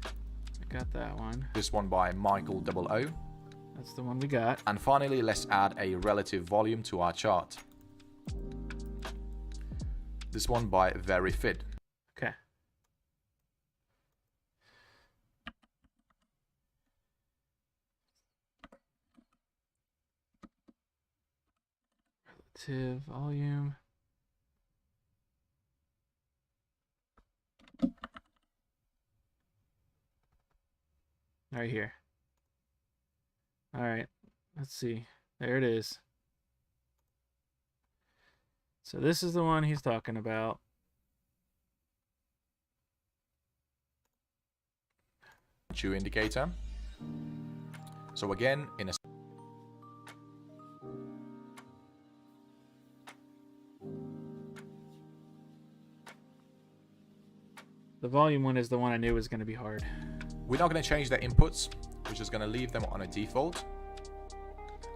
I got that one. This one by Michael 00. That's the one we got. And finally, let's add a relative volume to our chart. This one by VeryFid. Okay. Relative volume. Right here. All right, let's see. There it is. So this is the one he's talking about. Indicator. So again, in a the volume one is the one I knew was going to be hard. We're not going to change the inputs. We're just going to leave them on a default.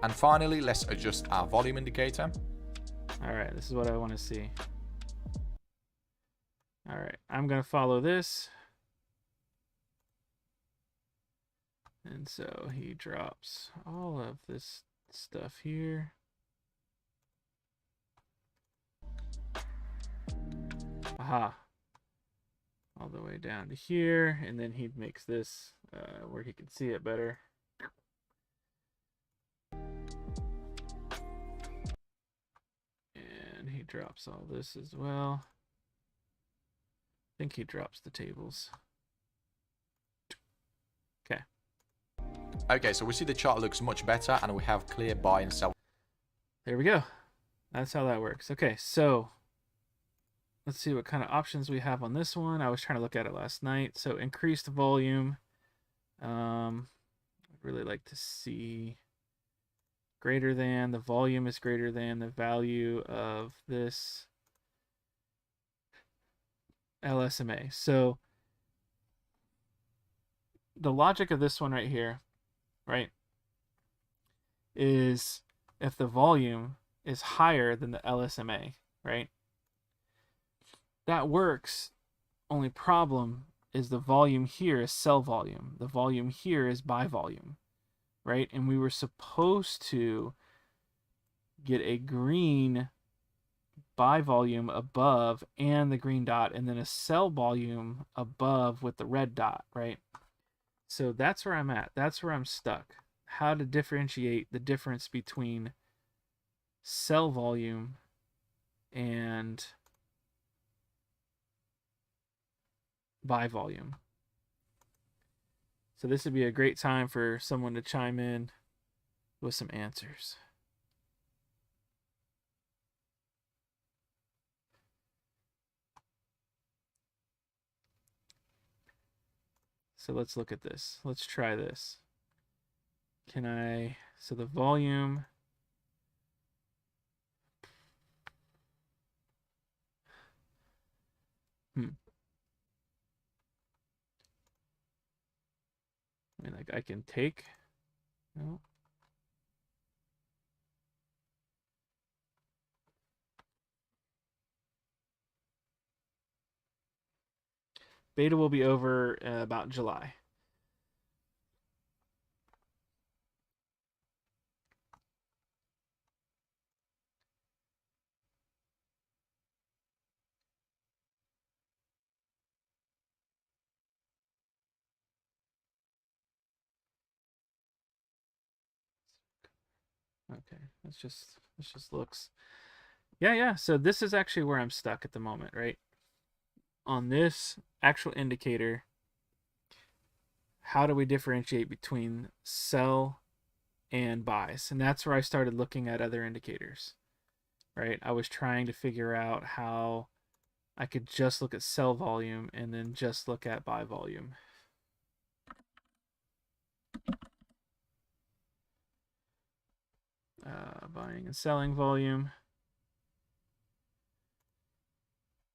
And finally, let's adjust our volume indicator. All right, this is what I want to see. All right, I'm going to follow this. And so he drops all of this stuff here. Aha. All the way down to here. And then he makes this where he can see it better. And he drops all this as well. I think he drops the tables. Okay. Okay, so we see the chart looks much better and we have clear buy and sell. There we go. That's how that works. Okay, so let's see what kind of options we have on this one. I was trying to look at it last night. So increased volume. I'd really like to see greater than. The volume is greater than the value of this LSMA. So the logic of this one right here, right, is if the volume is higher than the LSMA, right, that works. Only problem is the volume here is sell volume. The volume here is buy volume, right? And we were supposed to get a green buy volume above and the green dot, and then a sell volume above with the red dot, right? So that's where I'm at. That's where I'm stuck. How to differentiate the difference between sell volume and buy volume. So this would be a great time for someone to chime in with some answers. So let's look at this. Let's try this. So the volume, I mean, like I can take, no. Beta will be over about July. Okay, this just looks. Yeah. So this is actually where I'm stuck at the moment, right? On this actual indicator, how do we differentiate between sell and buys? And that's where I started looking at other indicators, right? I was trying to figure out how I could just look at sell volume and then just look at buy volume. Buying and selling volume.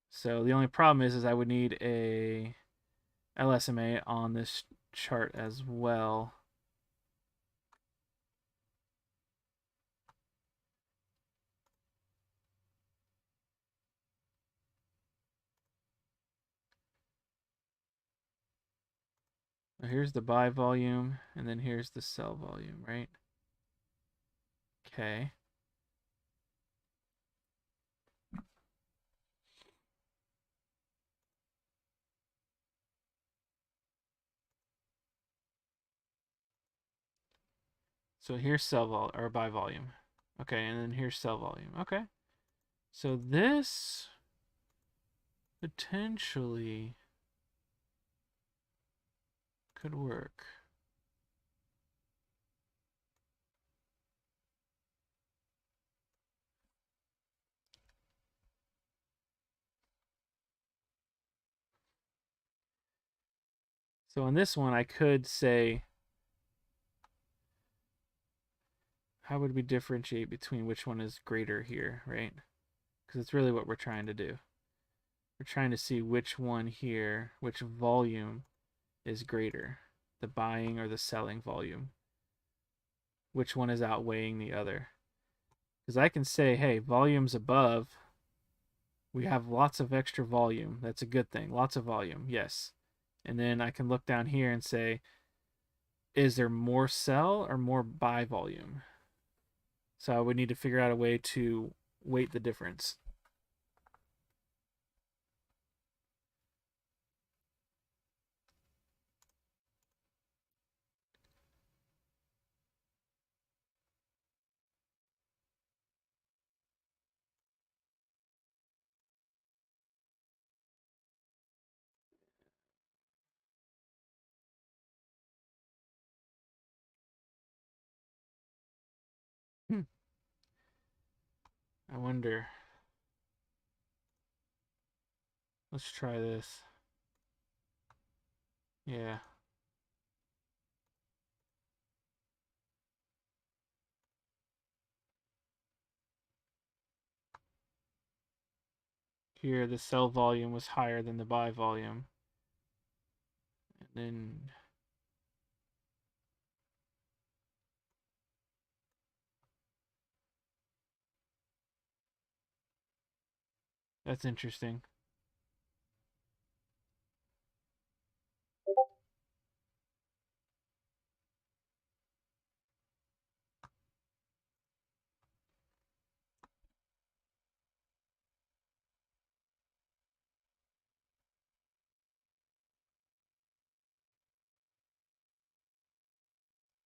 So the only problem is I would need a LSMA on this chart as well. Now here's the buy volume, and then here's the sell volume, right? Okay. So here's sell vol or buy volume. Okay, and then here's sell volume. Okay. So this potentially could work. So on this one, I could say, how would we differentiate between which one is greater here, right? Because it's really what we're trying to do. We're trying to see which one here, which volume is greater, the buying or the selling volume. Which one is outweighing the other? Because I can say, hey, volume's above. We have lots of extra volume. That's a good thing. Lots of volume, yes. And then I can look down here and say, is there more sell or more buy volume? So I would need to figure out a way to weight the difference. I wonder. Let's try this. Yeah. Here, the sell volume was higher than the buy volume. And then that's interesting.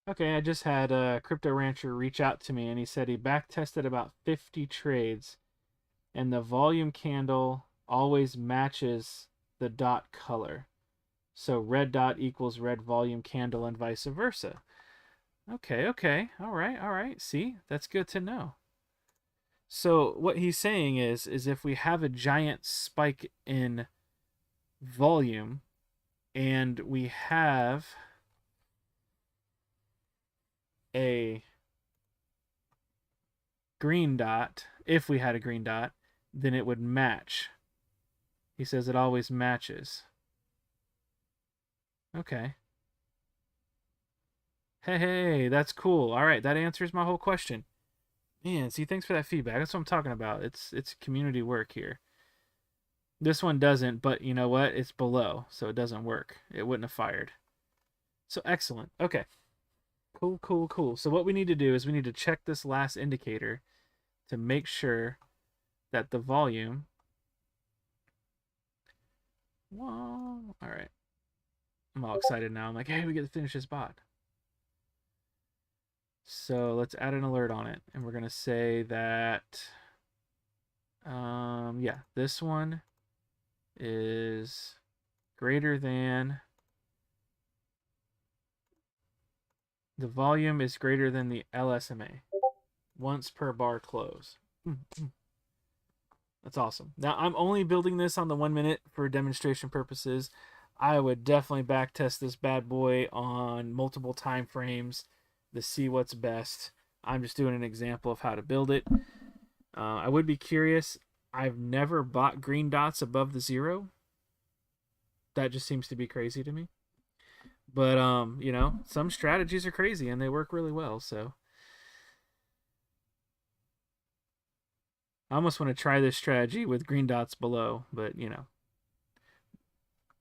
Okay, I just had a crypto rancher reach out to me and he said he back tested about 50 trades and the volume candle always matches the dot color. So red dot equals red volume candle and vice versa. Okay, okay. All right, all right. See, that's good to know. So what he's saying is if we have a giant spike in volume and we have a green dot, if we had a green dot, then it would match. He says it always matches. Okay. Hey, that's cool. All right, that answers my whole question. Man, see, thanks for that feedback. That's what I'm talking about. It's community work here. This one doesn't, but you know what? It's below, so it doesn't work. It wouldn't have fired. So excellent. Okay. Cool, cool, cool. So what we need to do is we need to check this last indicator to make sure that the volume. Whoa. All right. I'm all excited now. I'm like, hey, we get to finish this bot. So let's add an alert on it. And we're going to say that, yeah, this one is greater than, the volume is greater than the LSMA once per bar close. That's awesome. Now, I'm only building this on the 1 minute for demonstration purposes. I would definitely back test this bad boy on multiple time frames to see what's best. I'm just doing an example of how to build it. I would be curious. I've never bought green dots above the 0. That just seems to be crazy to me. But, you know, some strategies are crazy and they work really well, so. I almost want to try this strategy with green dots below, but, you know,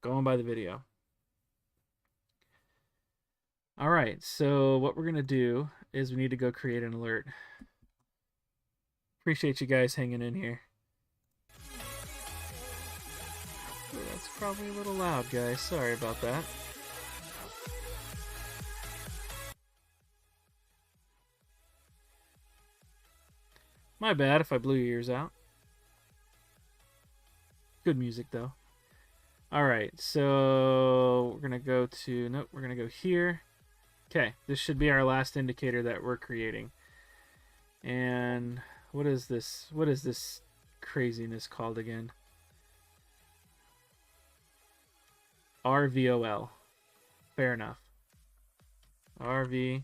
going by the video. All right, so what we're going to do is we need to go create an alert. Appreciate you guys hanging in here. Oh, that's probably a little loud, guys. Sorry about that. My bad if I blew your ears out. Good music, though. All right, so we're going to go to, nope, we're going to go here. Okay, this should be our last indicator that we're creating. And what is this? What is this craziness called again? RVOL. Fair enough. RV.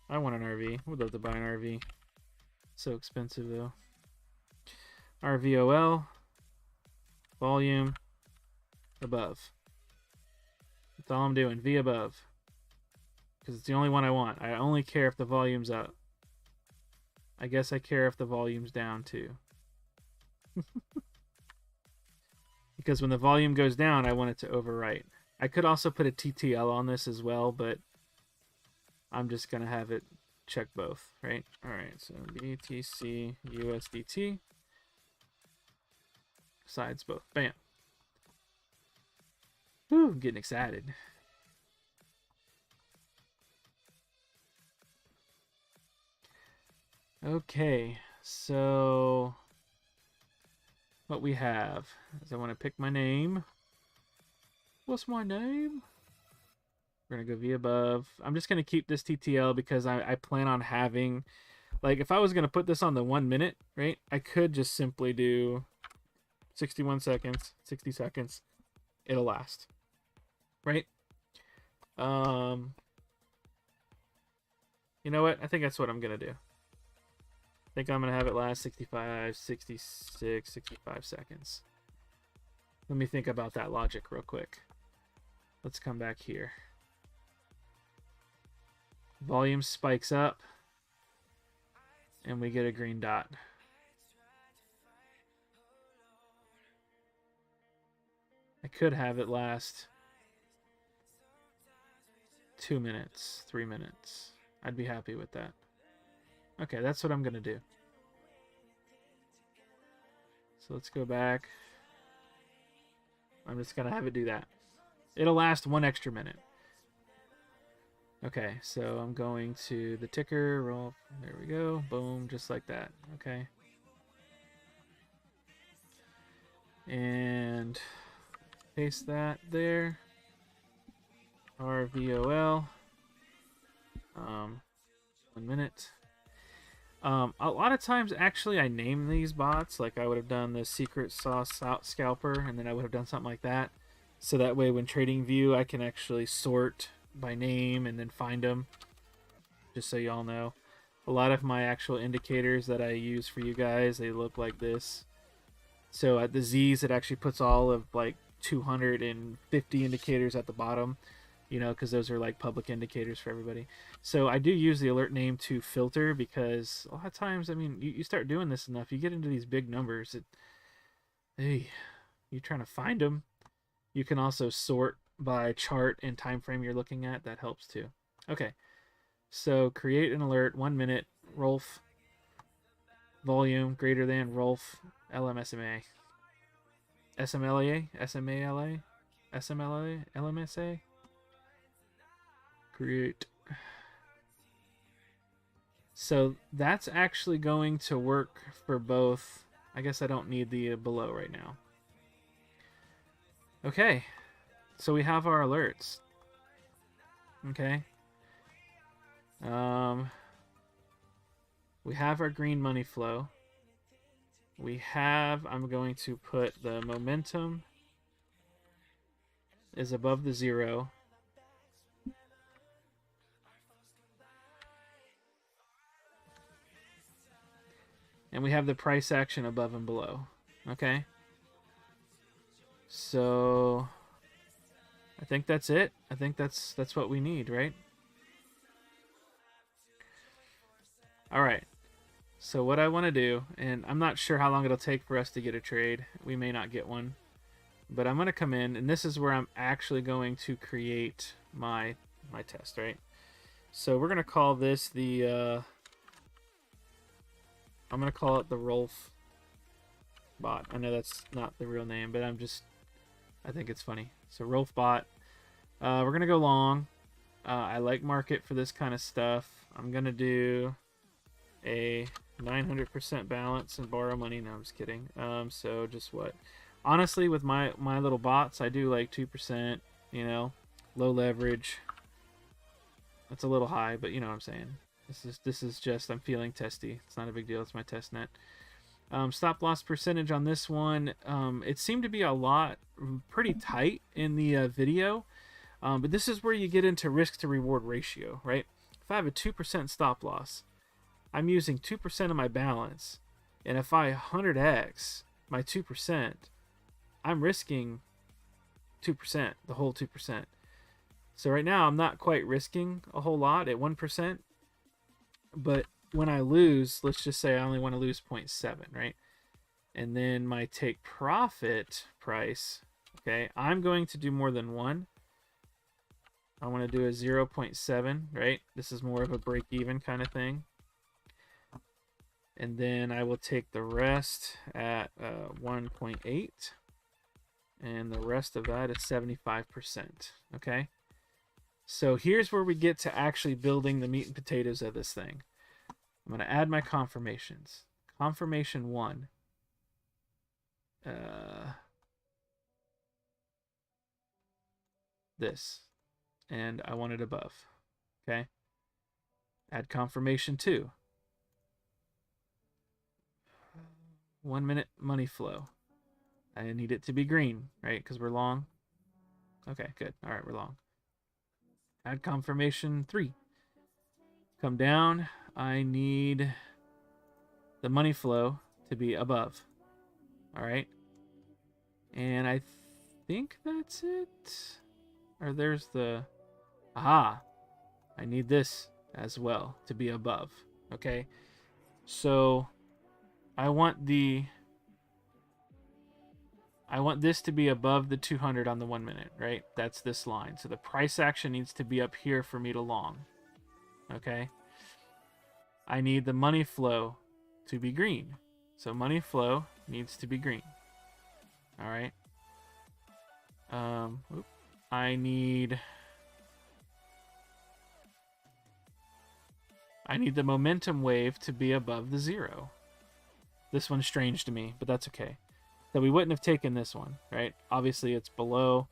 I want an RV. Would love to buy an RV. So expensive though. RVOL. Volume. Above. That's all I'm doing. V above. Because it's the only one I want. I only care if the volume's up. I guess I care if the volume's down too. Because when the volume goes down, I want it to overwrite. I could also put a TTL on this as well, but I'm just going to have it check both, right? All right, so BTC USDT. Sides both. Bam. Whew, I'm getting excited. Okay, so what we have is I want to pick my name. What's my name? We're going to go V above. I'm just going to keep this TTL because I plan on having Like if I was gonna put this on the 1 minute, right? I could just simply do 61 seconds, 60 seconds. It'll last, right? Um, you know what? I think that's what I'm gonna do. I think I'm gonna have it last 65, 66, 65 seconds. Let me think about that logic real quick. Let's come back here. Volume spikes up, and we get a green dot. I could have it last 2 minutes, 3 minutes. I'd be happy with that. Okay, that's what I'm gonna do. So let's go back. I'm just gonna have it do that. It'll last 1 extra minute. Okay, so I'm going to the ticker, roll, there we go, boom, just like that, okay. And paste that there, RVOL, 1 minute. A lot of times, actually, I name these bots, like I would have done the secret sauce scalper, and then I would have done something like that. So that way, when TradingView, I can actually sort by name and then find them, just so y'all know. A lot of my actual indicators that I use for you guys, they look like this. So at the Z's, it actually puts all of like 250 indicators at the bottom, you know, because those are like public indicators for everybody. So I do use the alert name to filter, because a lot of times, I mean, you start doing this enough, you get into these big numbers, hey, you're trying to find them. You can also sort by chart and time frame you're looking at. That helps too. Okay, so create an alert, 1 minute, Rolf, volume greater than Rolf, LMSMA, SMLA, SMALA, SMLA, LMSA, create. So that's actually going to work for both. I guess I don't need the below right now. Okay, so we have our alerts. Okay. We have our green money flow. We have, I'm going to put the momentum is above the 0. And we have the price action above and below. Okay. So I think that's it. I think that's what we need, right? All right. So what I want to do, and I'm not sure how long it'll take for us to get a trade. We may not get one. But I'm going to come in, and this is where I'm actually going to create my test, right? So we're going to call this the I'm going to call it the Rolf bot. I know that's not the real name, but I think it's funny. So Rolf bot. We're going to go long. I like market for this kind of stuff. I'm going to do a 900% balance and borrow money. No, I'm just kidding. So just what? Honestly, with my little bots, I do like 2%, you know, low leverage. That's a little high, but you know what I'm saying. This is just, I'm feeling testy. It's not a big deal. It's my test net. Stop loss percentage on this one. It seemed to be a lot pretty tight in the video, but this is where you get into risk to reward ratio, right? If I have a 2% stop loss, I'm using 2% of my balance, and if I 100x my 2%, I'm risking 2%, the whole 2%. So right now I'm not quite risking a whole lot at 1%, but when I lose, let's just say I only want to lose 0.7, right? And then my take profit price, okay, I'm going to do more than 1. I want to do a 0.7, right? This is more of a break even kind of thing. And then I will take the rest at 1.8. And the rest of that is 75%. Okay? So here's where we get to actually building the meat and potatoes of this thing. I'm going to add my confirmations. Confirmation 1. This. And I want it above. Okay? Add confirmation 2. 1 minute money flow. I need it to be green, right? Because we're long. Okay, good. All right, we're long. Add confirmation 3. Come down. I need the money flow to be above. All right. And I think that's it. Or there's the... Aha. I need this as well to be above. Okay. So I want this to be above the 200 on the 1 minute, right? That's this line. So the price action needs to be up here for me to long. Okay. I need the money flow to be green. So money flow needs to be green. All right. I need the momentum wave to be above the 0. This one's strange to me, but that's okay. So we wouldn't have taken this one, right? Obviously it's below,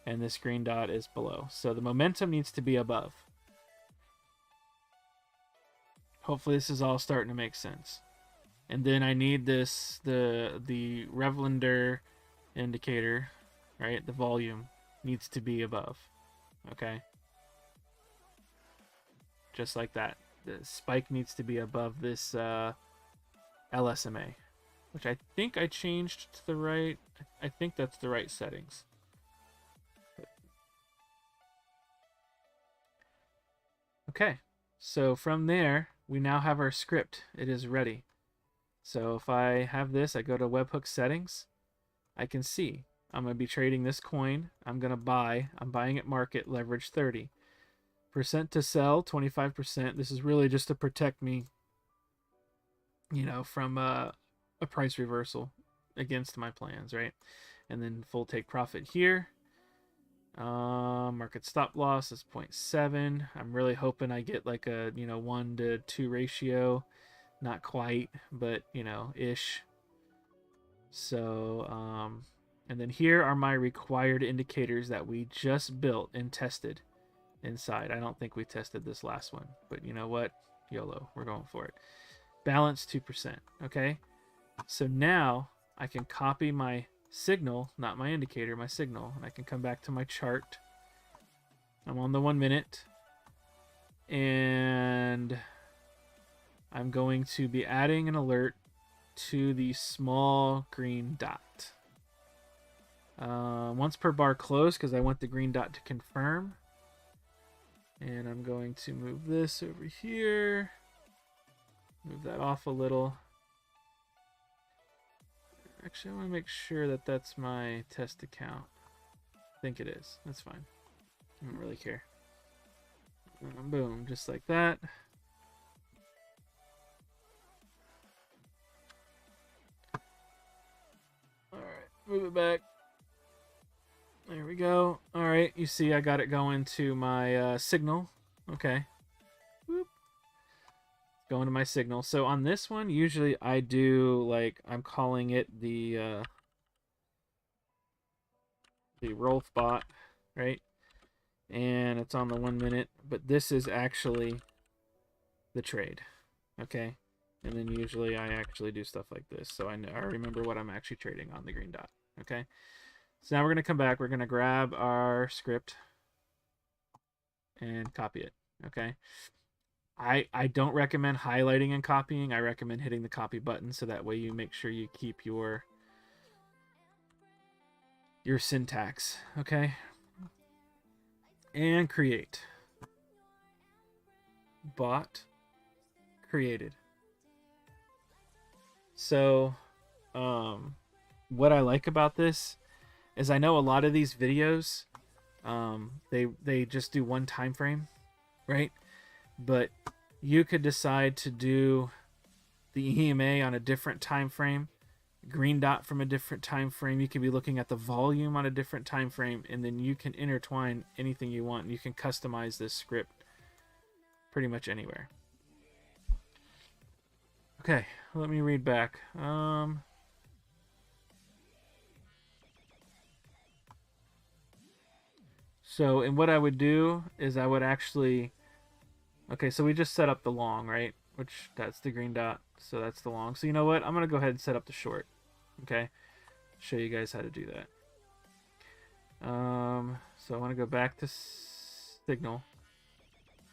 and this green dot is below. So the momentum needs to be above. Hopefully this is all starting to make sense. And then I need this, the Revlander indicator, right? The volume needs to be above. Okay? Just like that. The spike needs to be above this LSMA, which I think I changed to the right. I think that's the right settings. Okay, so from there, we now have our script. It is ready. So if I have this, I go to webhook settings. I can see I'm going to be trading this coin. I'm going to buy. I'm buying at market, leverage 30. Percent to sell, 25%. This is really just to protect me, you know, from a price reversal against my plans, right? And then full take profit here. Market stop loss is 0.7. I'm really hoping I get like a 1 to 2 ratio. Not quite, but ish. So and then here are my required indicators that we just built and tested inside. I don't think we tested this last one, but you know what? YOLO, we're going for it. Balance 2%. Okay, so now I can copy my signal, not my indicator, my signal, and I can come back to my chart. I'm on the 1 minute, and I'm going to be adding an alert to the small green dot. Once per bar close, because I want the green dot to confirm. And I'm going to move this over here. Move that off a little. Actually, I want to make sure that that's my test account. I think it is. That's fine. I don't really care. Boom, just like that. Alright, move it back. There we go. Alright, you see I got it going to my signal. Okay. Whoop. Going to my signal. So on this one, usually I do, like, I'm calling it the Rolf bot, right? And it's on the 1 minute, but this is actually the trade, okay? And then usually I actually do stuff like this, so I remember what I'm actually trading on the green dot, okay? So now we're going to come back. We're going to grab our script and copy it, okay? I don't recommend highlighting and copying. I recommend hitting the copy button, so that way you make sure you keep your syntax, okay? And create. Bot created. So what I like about this is I know a lot of these videos they just do one time frame, right? But you could decide to do the EMA on a different time frame, green dot from a different time frame. You could be looking at the volume on a different time frame, and then you can intertwine anything you want. You can customize this script pretty much anywhere. Okay, let me read back. And what I would do is I would actually... Okay, so we just set up the long, right? which that's the green dot, so that's the long. So you know what? I'm gonna go ahead and set up the short. Okay, show you guys how to do that. So I want to go back to signal,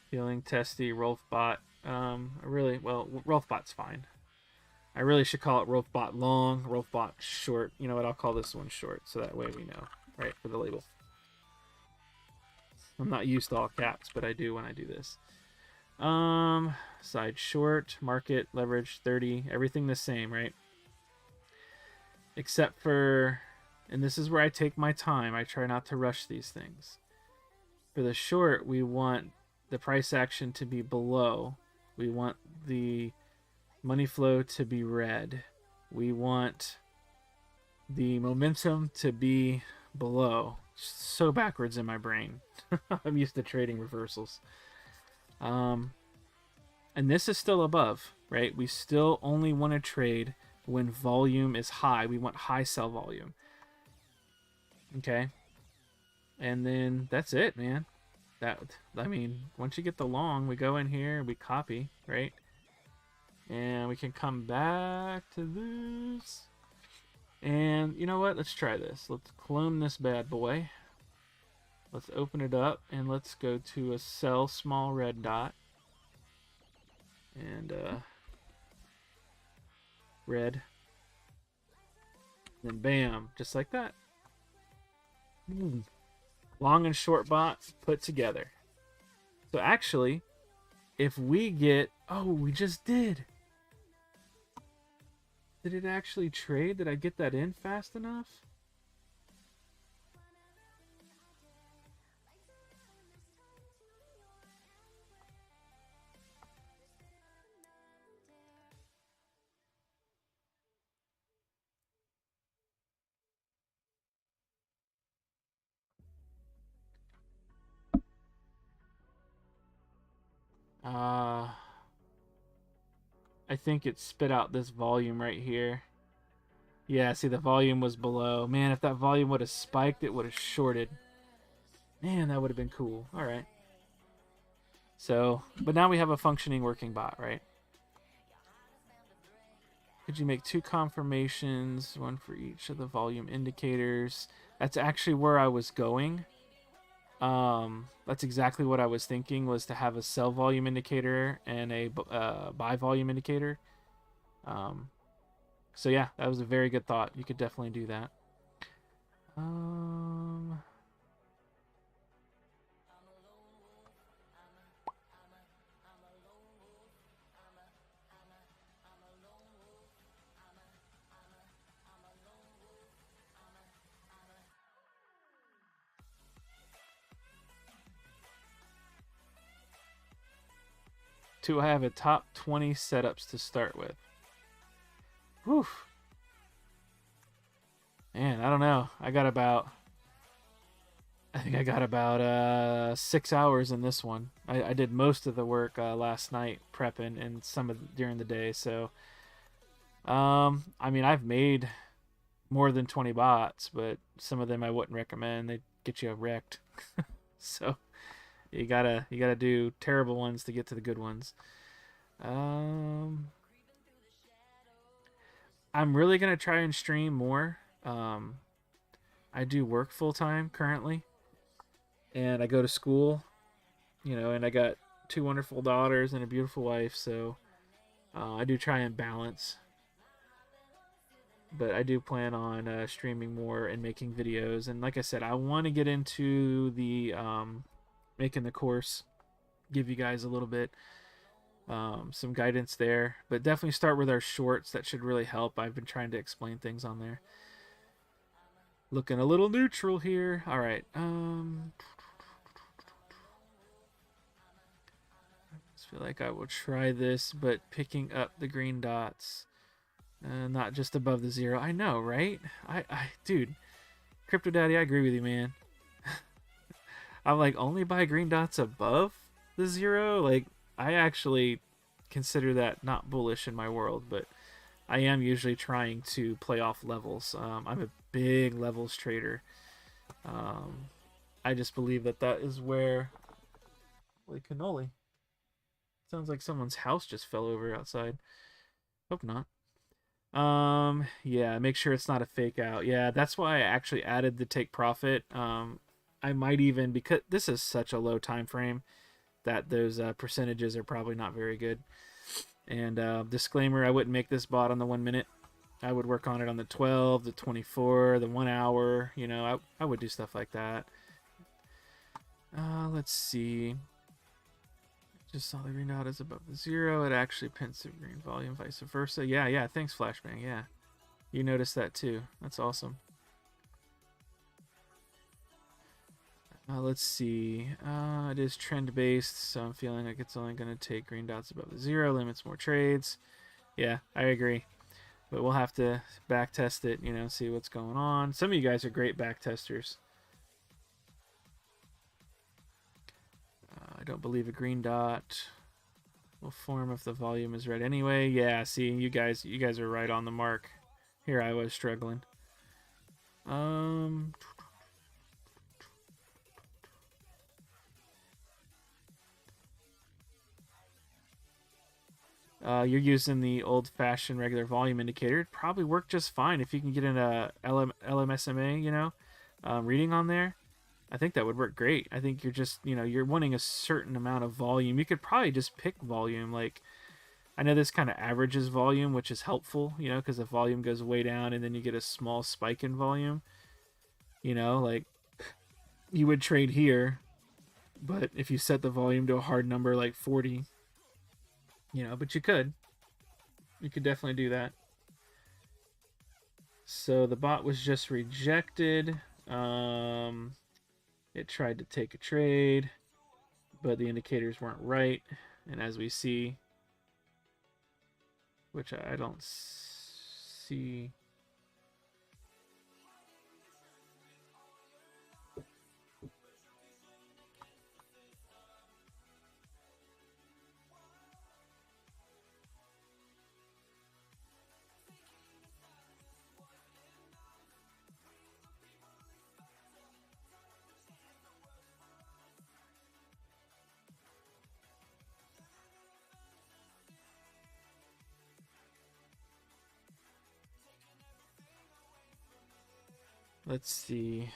feeling testy, Rolf bot. Rolf bot's fine. I really should call it Rolf bot long, Rolf bot short. You know what? I'll call this one short, so that way we know, right, for the label. I'm not used to all caps, but I do when I do this. Side short, market, leverage, 30, everything the same, right? Except for, and this is where I take my time, I try not to rush these things. For the short, we want the price action to be below. We want the money flow to be red. We want the momentum to be below. So backwards in my brain. I'm used to trading reversals. And this is still above, right? We still only want to trade when volume is high. We want high sell volume. Okay. And then that's it, man. Once you get the long, we go in here, we copy, right? And we can come back to this. And you know what? Let's try this. Let's clone this bad boy. Let's open it up and let's go to a sell small red dot. And red. Then bam, just like that. Long and short bot put together. So actually, if we get, we just did. Did it actually trade? Did I get that in fast enough? I think it spit out this volume right here. Yeah, see, the volume was below. Man, if that volume would have spiked, it would have shorted. Man, that would have been cool. All right. So, but now we have a functioning working bot, right? Could you make 2 confirmations, one for each of the volume indicators? That's actually where I was going. That's exactly what I was thinking, was to have a sell volume indicator and a buy volume indicator. So yeah, that was a very good thought. You could definitely do that. I have a top 20 setups to start with. Whew. Man, I don't know. I think I got about 6 hours in this one. I did most of the work last night prepping and some of during the day. So, I've made more than 20 bots, but some of them I wouldn't recommend. They get you wrecked. So you gotta do terrible ones to get to the good ones. I'm really gonna try and stream more. I do work full time currently, and I go to school, and I got 2 wonderful daughters and a beautiful wife, so I do try and balance. But I do plan on streaming more and making videos, and like I said, I want to get into the making the course, give you guys a little bit some guidance there, but definitely start with our shorts. That should really help. I've been trying to explain things on there. Looking a little neutral here. All right. I just feel like I will try this, but picking up the green dots, not just above the 0. I know, right? Dude, Crypto Daddy, I agree with you, man. I'm like, only buy green dots above the 0. Like, I actually consider that not bullish in my world, but I am usually trying to play off levels. I'm a big levels trader. I just believe that is where... Holy cannoli. Sounds like someone's house just fell over outside. Hope not. Yeah, make sure it's not a fake out. Yeah, that's why I actually added the take profit. I might even, because this is such a low time frame, that those percentages are probably not very good. And disclaimer, I wouldn't make this bot on the 1 minute. I would work on it on the 12, the 24, the 1 hour. You know, I would do stuff like that. Let's see. Just saw the green dot is above the 0. It actually pins the green volume, vice versa. Yeah. Thanks, Flashbang. Yeah. You noticed that too. That's awesome. Let's see. It is trend based, so I'm feeling like it's only going to take green dots above the 0, limits more trades. Yeah, I agree. But we'll have to back test it, you know, see what's going on. Some of you guys are great back testers. I don't believe a green dot will form if the volume is red anyway. Yeah, see, you guys are right on the mark. Here I was struggling. You're using the old-fashioned regular volume indicator. It'd probably work just fine if you can get in a LMSMA, you know, reading on there. I think that would work great. I think you're just, you know, you're wanting a certain amount of volume. You could probably just pick volume. Like, I know this kind of averages volume, which is helpful, you know, because the volume goes way down and then you get a small spike in volume. You know, like, you would trade here, but if you set the volume to a hard number like 40, you know, but you could definitely do that. So the bot was just rejected. It tried to take a trade, but the indicators weren't right. And as we see, which I don't see. Let's see.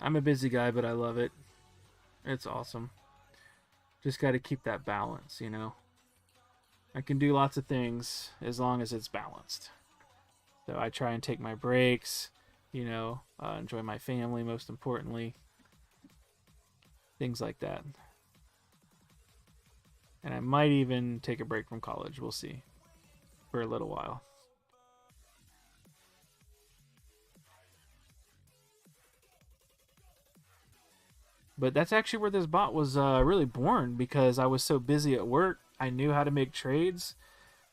I'm a busy guy, but I love it. It's awesome. Just got to keep that balance, you know. I can do lots of things as long as it's balanced. So I try and take my breaks, you know, enjoy my family most importantly. Things like that. And I might even take a break from college. We'll see. For a little while. But that's actually where this bot was really born, because I was so busy at work. I knew how to make trades.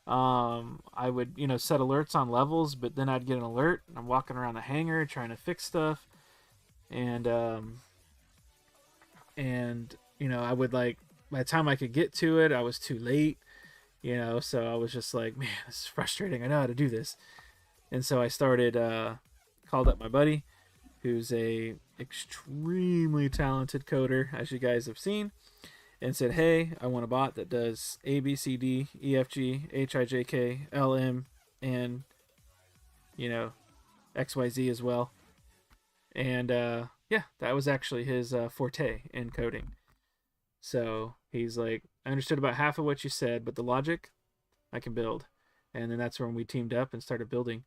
I would, you know, set alerts on levels, but then I'd get an alert. I'm walking around the hangar trying to fix stuff. And you know, I would, like, by the time I could get to it, I was too late, you know, so I was just like, man, this is frustrating. I know how to do this. And so I started, called up my buddy, who's a extremely talented coder, as you guys have seen, and said, hey, I want a bot that does A, B, C, D, E, F, G, H, I, J, K, L, M, and, you know, X, Y, Z as well. And yeah, that was actually his forte in coding. So he's like, I understood about half of what you said, but the logic I can build. And then that's when we teamed up and started building.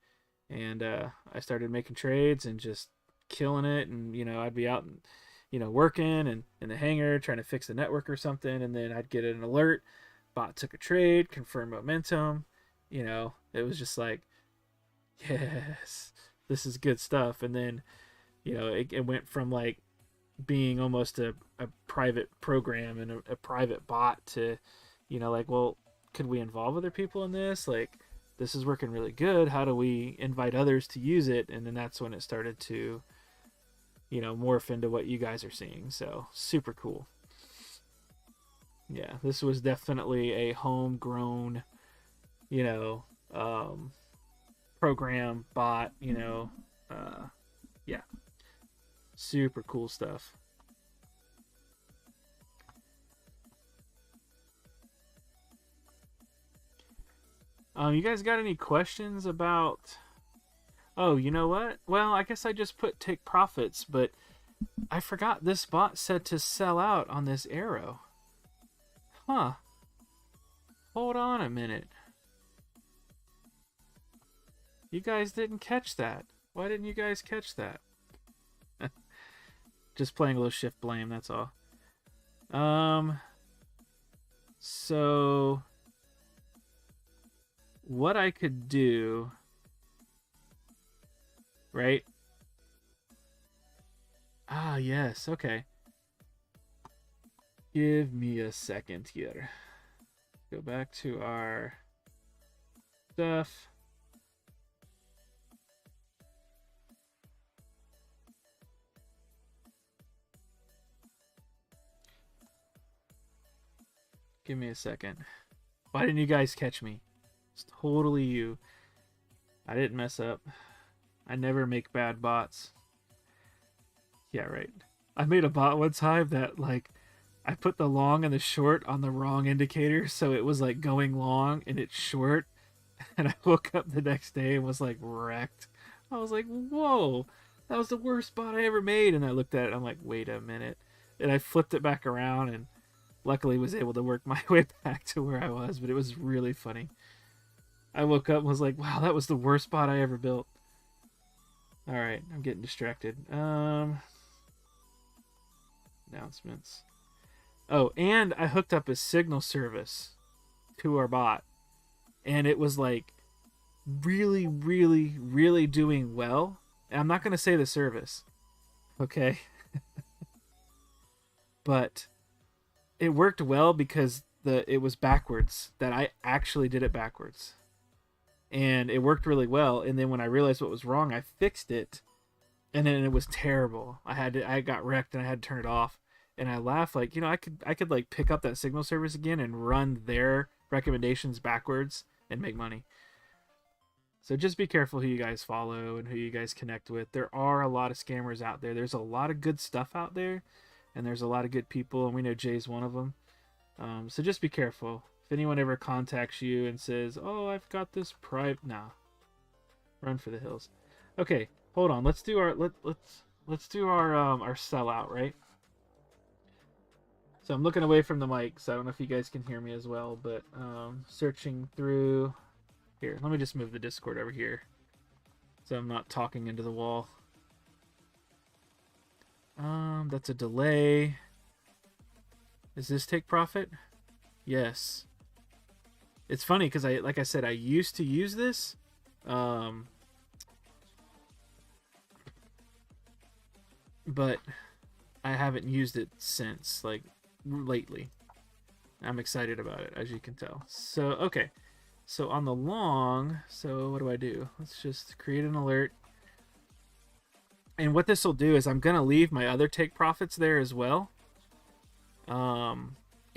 And I started making trades and just killing it. And, you know, I'd be out and, you know, working and in the hangar trying to fix the network or something. And then I'd get an alert. Bot took a trade, confirmed momentum. You know, it was just like, yes, this is good stuff. And then, you know, it went from like being almost a private program and a private bot to, you know, like, well, could we involve other people in this? Like, this is working really good. How do we invite others to use it? And then that's when it started to, you know, morph into what you guys are seeing. So super cool. Yeah, this was definitely a homegrown, you know, program bot, you know, yeah, super cool stuff. You guys got any questions about? Oh, you know what? Well, I guess I just put take profits, but I forgot this bot said to sell out on this arrow. Huh. Hold on a minute. You guys didn't catch that. Why didn't you guys catch that? Just playing a little shift blame, that's all. So what I could do, right? Ah, yes, okay. Give me a second here. Go back to our stuff. Give me a second. Why didn't you guys catch me? It's totally you. I didn't mess up. I never make bad bots. Yeah, right. I made a bot one time that, like, I put the long and the short on the wrong indicator, so it was, like, going long and it's short. And I woke up the next day and was, like, wrecked. I was like, whoa, that was the worst bot I ever made. And I looked at it, I'm like, wait a minute. And I flipped it back around and luckily was able to work my way back to where I was, but it was really funny. I woke up and was like, wow, that was the worst bot I ever built. All right, I'm getting distracted. Announcements. Oh, and I hooked up a signal service to our bot, and it was like really, really, really doing well. And I'm not going to say the service, okay? But it worked well because it was backwards, that I actually did it backwards. And it worked really well. And then when I realized what was wrong, I fixed it. And then it was terrible. I got wrecked and I had to turn it off. And I laughed, like, I could like pick up that signal service again and run their recommendations backwards and make money. So just be careful who you guys follow and who you guys connect with. There are a lot of scammers out there. There's a lot of good stuff out there, and there's a lot of good people, and we know Jay's one of them. So just be careful. If anyone ever contacts you and says, "Oh, I've got this private," nah, run for the hills. Okay, hold on. Let's do our let's do our sellout, right? So I'm looking away from the mic, so I don't know if you guys can hear me as well, but searching through here. Let me just move the Discord over here, so I'm not talking into the wall. That's a delay. Does this take profit? Yes. It's funny because like I said, I used to use this. But I haven't used it since, like, lately. I'm excited about it, as you can tell. So, okay. So on the long, so what do? Let's just create an alert. And what this will do is I'm going to leave my other take profits there as well.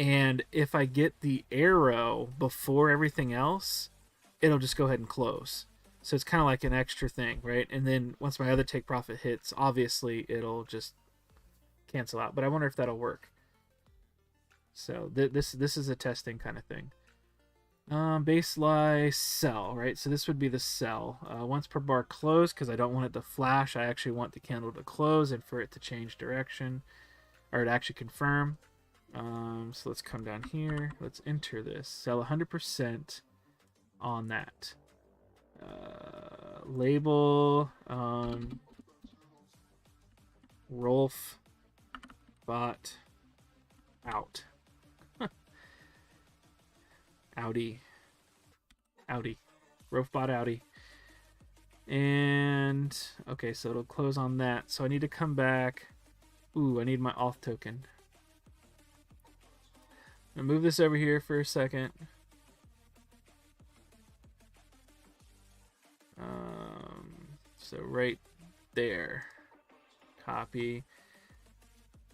And if I get the arrow before everything else, it'll just go ahead and close. So it's kind of like an extra thing, right? And then once my other take profit hits, obviously it'll just cancel out. But I wonder if that'll work. So this is a testing kind of thing. Baseline sell, right? So this would be the sell. Once per bar close, because I don't want it to flash. I actually want the candle to close and for it to change direction, or to actually confirm. So let's come down here. Let's enter this. Sell 100% on that. Label Rolf bot out. Audi. Rolf bot Audi. And okay, so it'll close on that. So I need to come back. Ooh, I need my auth token. I'm gonna move this over here for a second. So right there. Copy.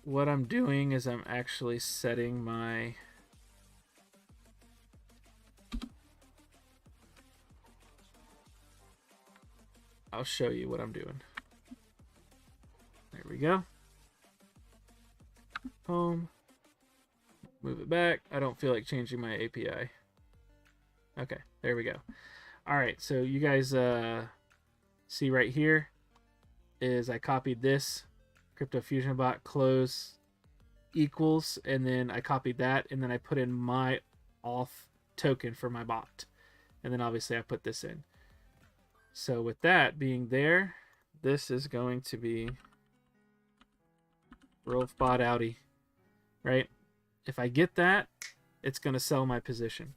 What I'm doing is I'm actually setting my I'll show you what I'm doing. There we go. Home. Move it back. I don't feel like changing my API. Okay, there we go. All right, so you guys see right here is I copied this Crypto Fusion Bot close equals, and then I copied that, and then I put in my auth token for my bot, and then obviously I put this in. So with that being there, this is going to be Rolf Bot Audi, right? If I get that, it's going to sell my position.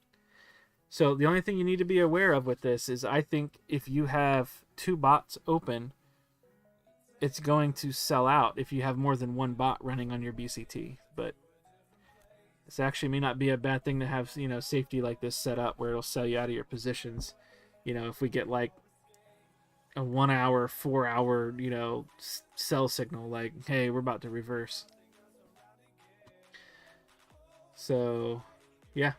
So the only thing you need to be aware of with this is I think if you have two bots open, it's going to sell out if you have more than one bot running on your BCT. But this actually may not be a bad thing to have, you know, safety like this set up where it'll sell you out of your positions. You know, if we get like a 1 hour, 4 hour, you know, sell signal, like, hey, we're about to reverse. So, yeah.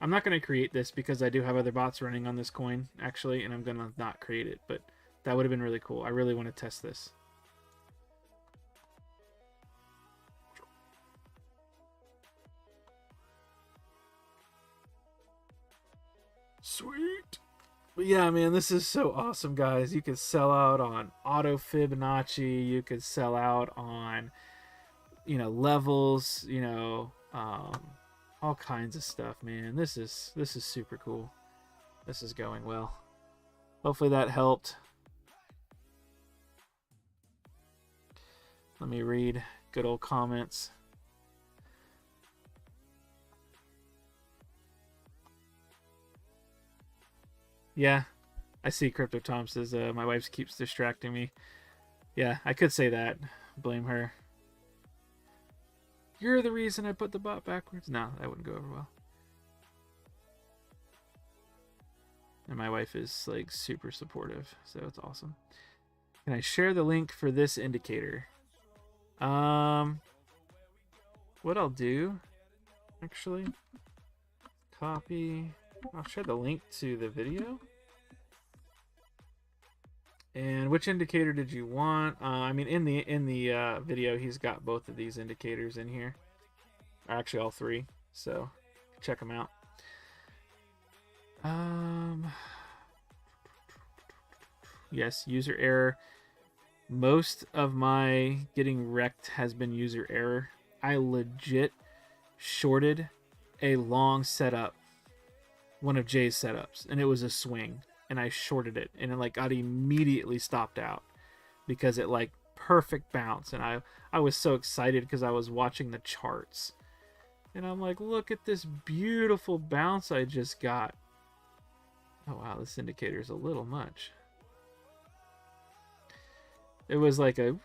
I'm not going to create this because I do have other bots running on this coin, actually, and I'm going to not create it, but that would have been really cool. I really want to test this. Sweet. But yeah, man, this is so awesome, guys. You could sell out on auto Fibonacci. You could sell out on, you know, levels, you know, all kinds of stuff, man. This is super cool. This is going well. Hopefully that helped. Let me read good old comments. Yeah, I see Crypto Tom says my wife keeps distracting me. Yeah, I could say that. Blame her. You're the reason I put the bot backwards. No, that wouldn't go over well. And my wife is like super supportive, so it's awesome. Can I share the link for this indicator? What I'll do, actually, copy. I'll share the link to the video. And which indicator did you want? I mean, in the video, he's got both of these indicators in here. Actually, all three. So check them out. Yes, user error. Most of my getting wrecked has been user error. I legit shorted a long setup, one of Jay's setups, and it was a swing, and I shorted it, and it like got immediately stopped out because it like perfect bounce, and I was so excited because I was watching the charts, and I'm like, look at this beautiful bounce I just got. Oh wow, this indicator is a little much. It was like a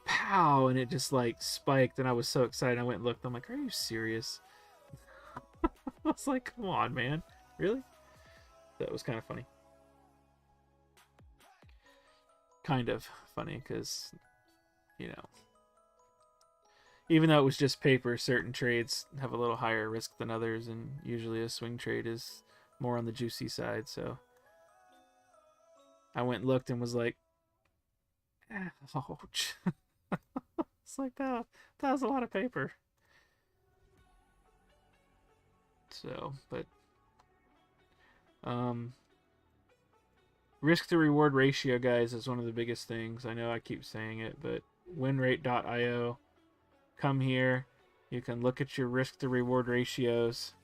pow, and it just like spiked, and I was so excited. I went and looked. I'm like, are you serious? I was like, come on, man. Really? That was kind of funny. Kind of funny because, you know, even though it was just paper, certain trades have a little higher risk than others, and usually a swing trade is more on the juicy side. So I went and looked and was like, ouch. It's like that was a lot of paper. So, but risk to reward ratio, guys, is one of the biggest things. I know I keep saying it, but winrate.io, come here. You can look at your risk to reward ratios,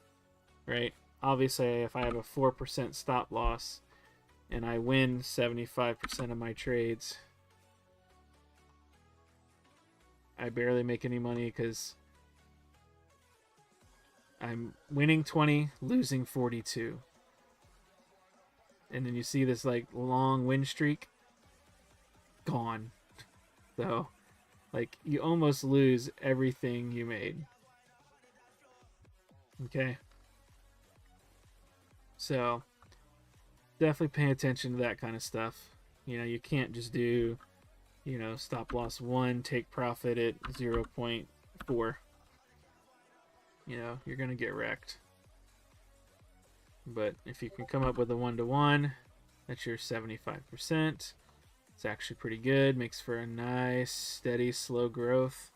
right? Obviously, if I have a 4% stop loss and I win 75% of my trades, I barely make any money because I'm winning 20, losing 42. And then you see this like long win streak gone. So like you almost lose everything you made. Okay. So definitely pay attention to that kind of stuff. You know, you can't just do, you know, stop loss 1, take profit at 0.4. You know, you're going to get wrecked. But if you can come up with a 1-to-1, that's your 75%. It's actually pretty good. Makes for a nice, steady, slow growth.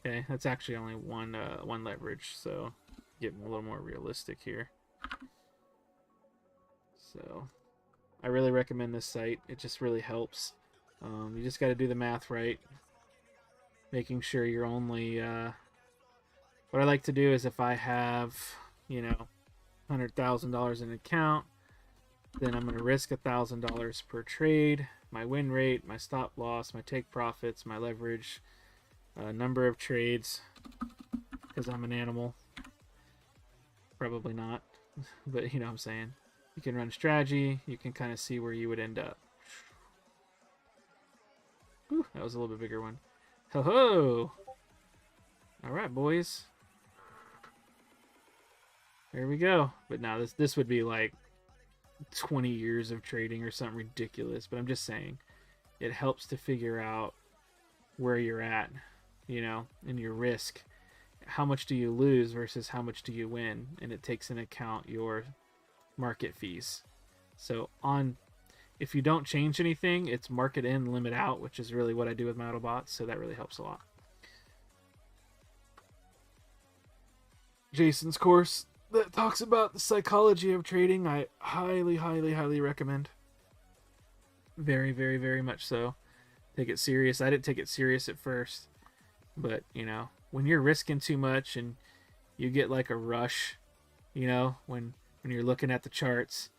Okay, that's actually only one leverage, so get a little more realistic here. So I really recommend this site. It just really helps. You just got to do the math right, making sure you're only. What I like to do is if I have, you know, $100,000 in an account, then I'm going to risk $1,000 per trade. My win rate, my stop loss, my take profits, my leverage, number of trades, because I'm an animal. Probably not, but you know what I'm saying. You can run strategy. You can kind of see where you would end up. Whew, that was a little bit bigger one. Ho ho! All right, boys. There we go. But now this would be like 20 years of trading or something ridiculous. But I'm just saying, it helps to figure out where you're at, you know, and your risk. How much do you lose versus how much do you win? And it takes into account your market fees. So if you don't change anything, it's market in, limit out, which is really what I do with my Autobots. So that really helps a lot. Jason's course that talks about the psychology of trading, I highly, highly, highly recommend. Very, very, very much so. Take it serious. I didn't take it serious at first, but you know, when you're risking too much and you get like a rush, you know, when you're looking at the charts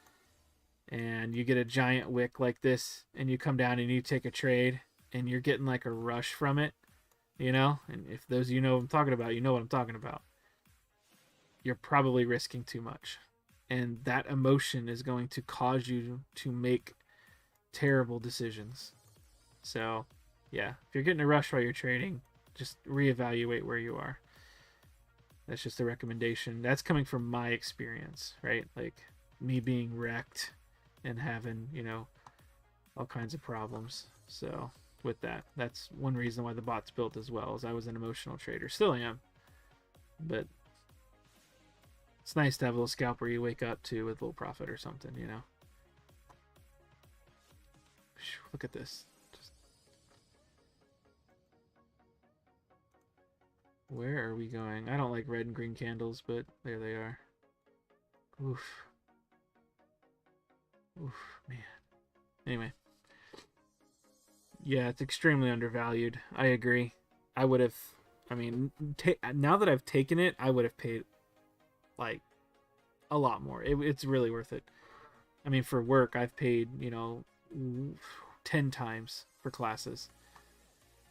and you get a giant wick like this and you come down and you take a trade and you're getting like a rush from it, you know, and if those of you know what I'm talking about, you know what I'm talking about. You're probably risking too much. And that emotion is going to cause you to make terrible decisions. So, yeah, if you're getting a rush while you're trading, just reevaluate where you are. That's just a recommendation. That's coming from my experience, right? Like me being wrecked and having, you know, all kinds of problems. So, with that, that's one reason why the bot's built as well, is I was an emotional trader. Still am. But it's nice to have a little scalper you wake up to with a little profit or something, you know. Look at this. Where are we going? I don't like red and green candles, but there they are. Oof. Oof, man. Anyway. Yeah, it's extremely undervalued. I agree. I would have, I mean, now that I've taken it, I would have paid like a lot more. It's really worth it. I mean, for work, I've paid, you know, 10 times for classes.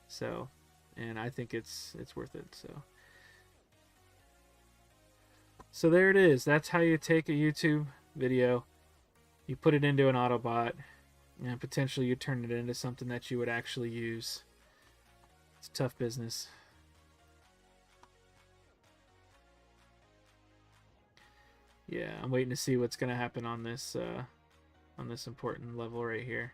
So, and I think it's worth it. So there it is. That's how you take a YouTube video, you put it into an Autobot, and potentially you turn it into something that you would actually use. It's tough business. Yeah, I'm waiting to see what's gonna happen on this important level right here.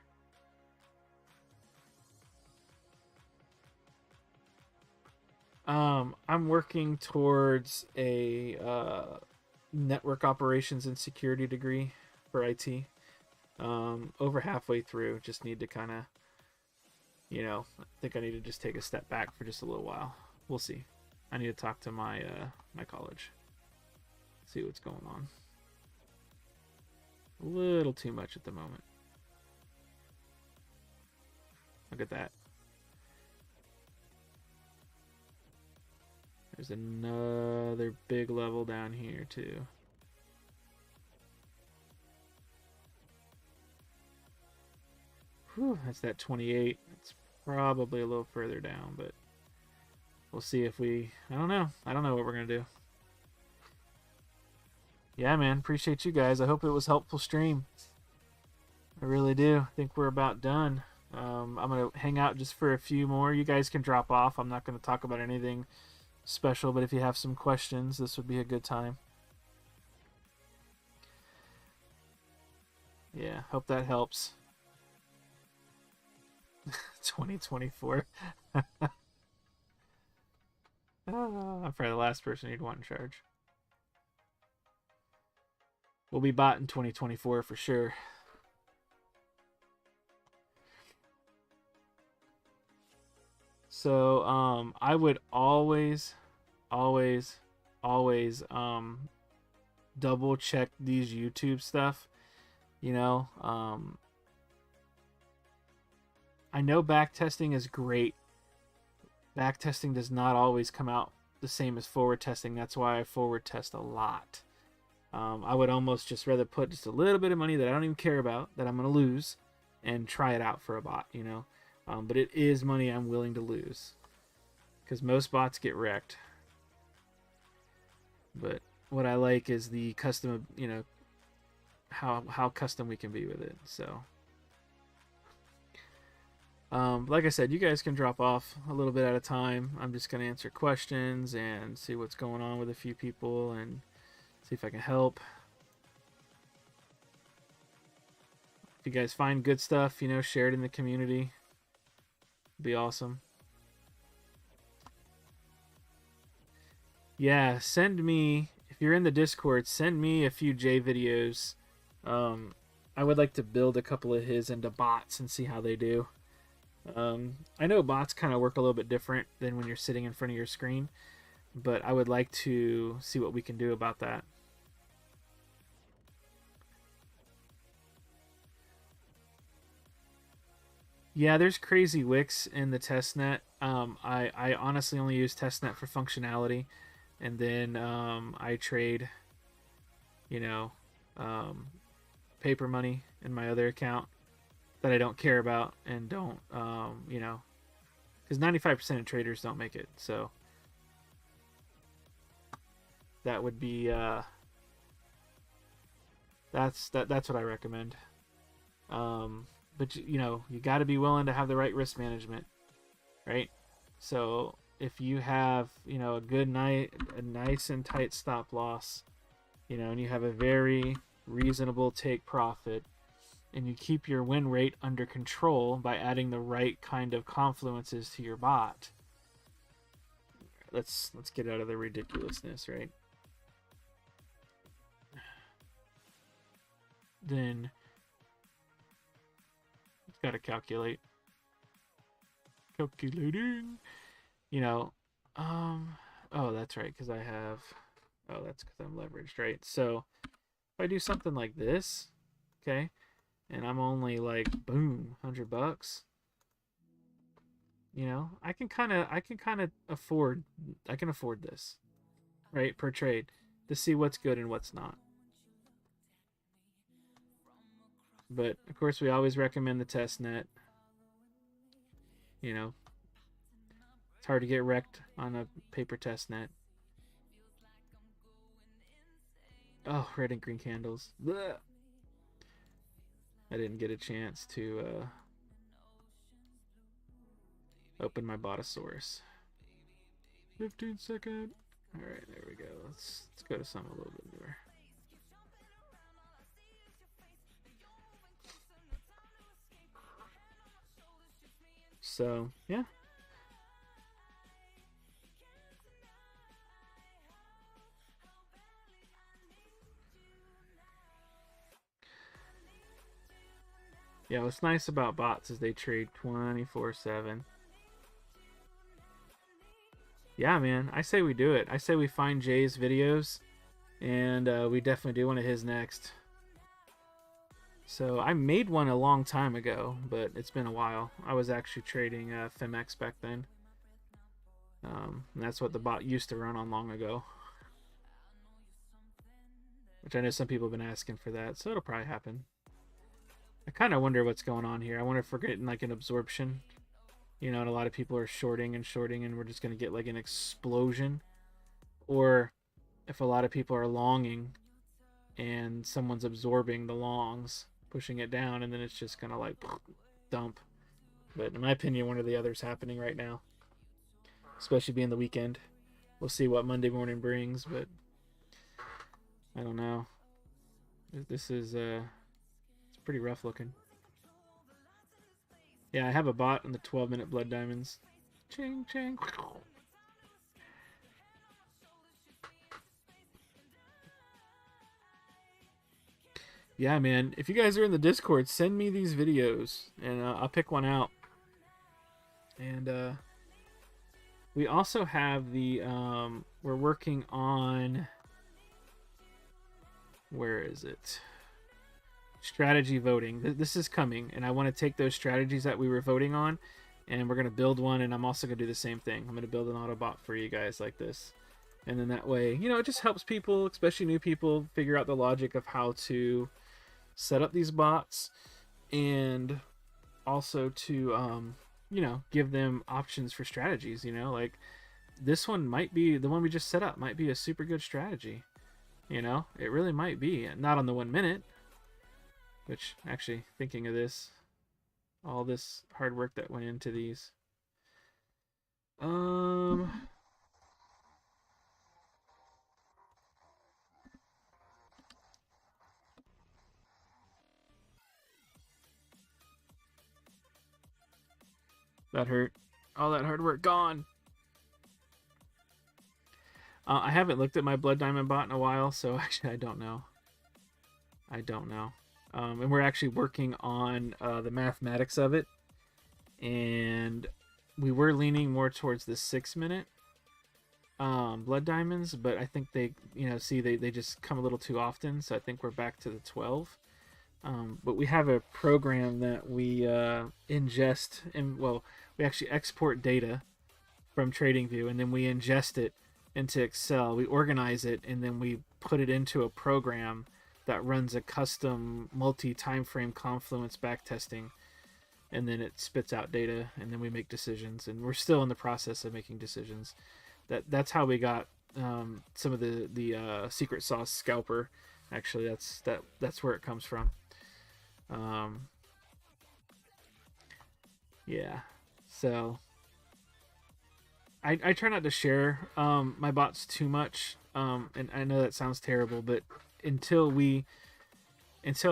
I'm working towards a network operations and security degree for IT. Over halfway through, just need to kind of, you know, I think I need to just take a step back for just a little while. We'll see. I need to talk to my my college. See what's going on. A little too much at the moment. Look at that. There's another big level down here too. Whew, that's that 28. It's probably a little further down, but we'll see if we... I don't know what we're going to do. Yeah, man. Appreciate you guys. I hope it was a helpful stream. I really do. I think we're about done. I'm going to hang out just for a few more. You guys can drop off. I'm not going to talk about anything special, but if you have some questions, this would be a good time. Yeah, hope that helps. 2024. I'm probably the last person you'd want in charge. We'll be bot in 2024 for sure. So, I would always double check these YouTube stuff You know, I know back testing is great. Back testing does not always come out the same as forward testing. That's why I forward test a lot. I would almost just rather put just a little bit of money that I don't even care about, that I'm going to lose, and try it out for a bot, you know. But it is money I'm willing to lose, because most bots get wrecked. But what I like is the custom, you know, how custom we can be with it. So, like I said, you guys can drop off a little bit at a time. I'm just going to answer questions and see what's going on with a few people and see if I can help. If you guys find good stuff, you know, share it in the community. It'd be awesome. Yeah, send me, if you're in the Discord, send me a few J videos. I would like to build a couple of his into bots and see how they do. I know bots kind of work a little bit different than when you're sitting in front of your screen, but I would like to see what we can do about that. Yeah, there's crazy wicks in the testnet. I honestly only use testnet for functionality, and then I trade, you know, paper money in my other account that I don't care about and don't, you know, because 95% of traders don't make it. So that would be that's what I recommend. But you know, you got to be willing to have the right risk management, right? So if you have, you know, a nice and tight stop loss, you know, and you have a very reasonable take profit, and you keep your win rate under control by adding the right kind of confluences to your bot. Let's get out of the ridiculousness, right? Then it's got to calculate. Calculating. You know, oh, that's right, because I have, oh, that's because I'm leveraged, right? So if I do something like this, okay, and I'm only like, boom, $100, you know, I can kind of afford this, right, per trade, to see what's good and what's not. But of course, we always recommend the test net. You know, it's hard to get wrecked on a paper test net. Oh, red and green candles. Blech. I didn't get a chance to open my Botosaurus. 15-second. All right, there we go. Let's go to something a little bit newer. So yeah. Yeah, what's nice about bots is they trade 24/7. Yeah, man, I say we do it. I say we find Jay's videos, and we definitely do one of his next. So I made one a long time ago, but it's been a while. I was actually trading FMX back then. And that's what the bot used to run on long ago. Which I know some people have been asking for that, so it'll probably happen. I kind of wonder what's going on here. I wonder if we're getting like an absorption. You know, and a lot of people are shorting, and we're just going to get like an explosion. Or if a lot of people are longing, and someone's absorbing the longs, pushing it down, and then it's just going to like dump. But in my opinion, one or the other is happening right now. Especially being the weekend. We'll see what Monday morning brings, but I don't know. This is it's pretty rough looking. Yeah, I have a bot on the 12-minute blood diamonds. Ching ching. Yeah, man. If you guys are in the Discord, send me these videos, and I'll pick one out. And we also have the we're working on, where is it? strategy voting. This is coming, and I want to take those strategies that we were voting on, and we're going to build one, and I'm also going to do the same thing. I'm going to build an Autobot for you guys like this. And then that way, you know, it just helps people, especially new people, figure out the logic of how to set up these bots, and also to, you know, give them options for strategies. You know, like this one might be, the one we just set up might be a super good strategy. You know, it really might be. Not on the 1 minute, which actually, thinking of this, all this hard work that went into these. That hurt. All that hard work gone. I haven't looked at my Blood Diamond bot in a while, so actually I don't know. And we're actually working on the mathematics of it, and we were leaning more towards the 6 minute Blood Diamonds, but I think they, you know, see they just come a little too often, so I think we're back to the 12. But we have a program that we ingest, and well, we actually export data from TradingView, and then we ingest it into Excel. We organize it, and then we put it into a program that runs a custom multi-time frame confluence backtesting, and then it spits out data, and then we make decisions. And we're still in the process of making decisions. That's how we got some of the secret sauce scalper. Actually, that's where it comes from. Yeah, so I try not to share my bots too much, and I know that sounds terrible, but until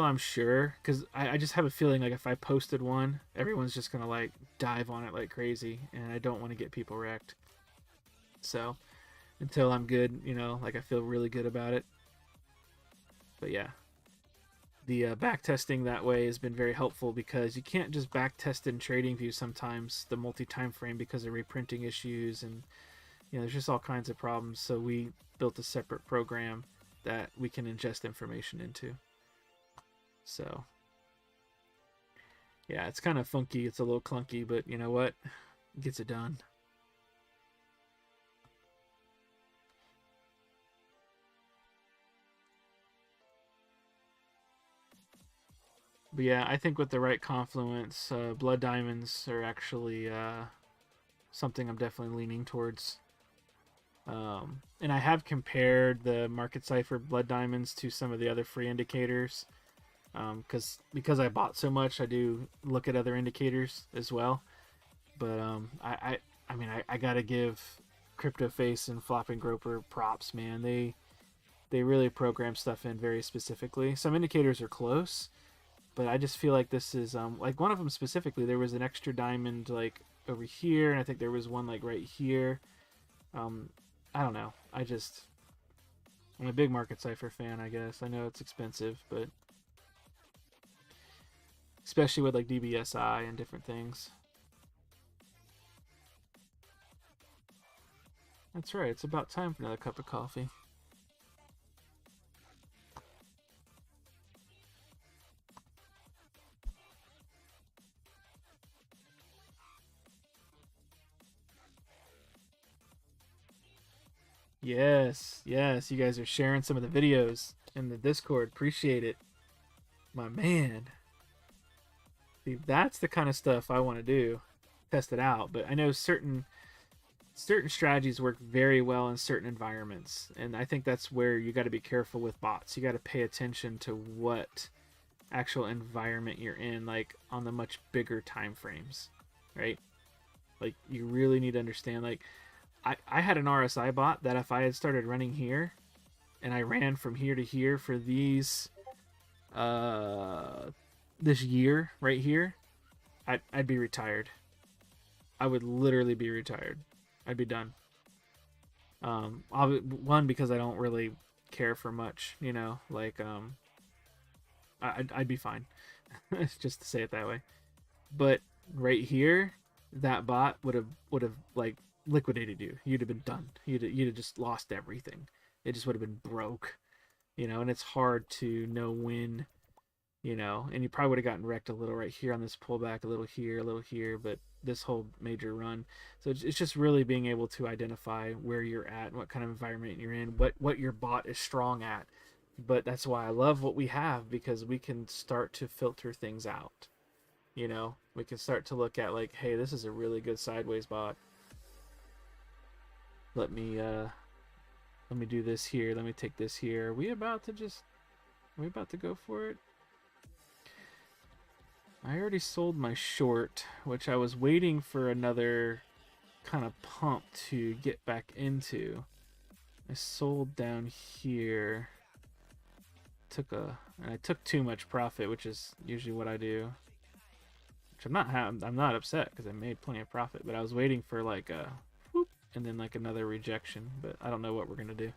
I'm sure, because I just have a feeling like if I posted one, everyone's just gonna like dive on it like crazy, and I don't want to get people wrecked. So until I'm good, you know, like I feel really good about it. But yeah, the back testing that way has been very helpful, because you can't just back test in TradingView sometimes, the multi-time frame, because of reprinting issues, and you know, there's just all kinds of problems. So we built a separate program that we can ingest information into. So yeah, it's kind of funky, it's a little clunky, but you know what, it gets it done. But yeah, I think with the right confluence, Blood Diamonds are actually something I'm definitely leaning towards. And I have compared the Market Cipher Blood Diamonds to some of the other free indicators, because I bought so much, I do look at other indicators as well. But I mean, I gotta give CryptoFace and Flopping Groper props, man. They really program stuff in very specifically. Some indicators are close, but I just feel like this is like one of them specifically. There was an extra diamond like over here, and I think there was one like right here. I don't know. I'm a big Market Cipher fan, I guess. I know it's expensive, but especially with like DBSI and different things. That's right. It's about time for another cup of coffee. Yes, yes, you guys are sharing some of the videos in the Discord. Appreciate it. My man. See, that's the kind of stuff I want to do. Test it out. But I know certain strategies work very well in certain environments. And I think that's where you got to be careful with bots. You got to pay attention to what actual environment you're in, like on the much bigger time frames, right? Like you really need to understand, like I had an RSI bot that if I had started running here and I ran from here to here for these this year right here, I'd be retired. I would literally be retired. I'd be done. One, because I don't really care for much, you know, like I'd be fine. Just to say it that way. But right here, that bot would have like liquidated you. You'd have been done. You'd have just lost everything. It just would have been broke, you know. And it's hard to know when you know, and you probably would have gotten wrecked a little right here on this pullback, a little here, but this whole major run. So it's just really being able to identify where you're at, what kind of environment you're in, what your bot is strong at. But that's why I love what we have, because we can start to filter things out. You know, we can start to look at like, hey, this is a really good sideways bot. Let me do this here. Let me take this here. Are we about to go for it? I already sold my short, which I was waiting for another kind of pump to get back into. I sold down here. I took too much profit, which is usually what I do. Which I'm not upset because I made plenty of profit, but I was waiting for like a whoop and then like another rejection, but I don't know what we're gonna do.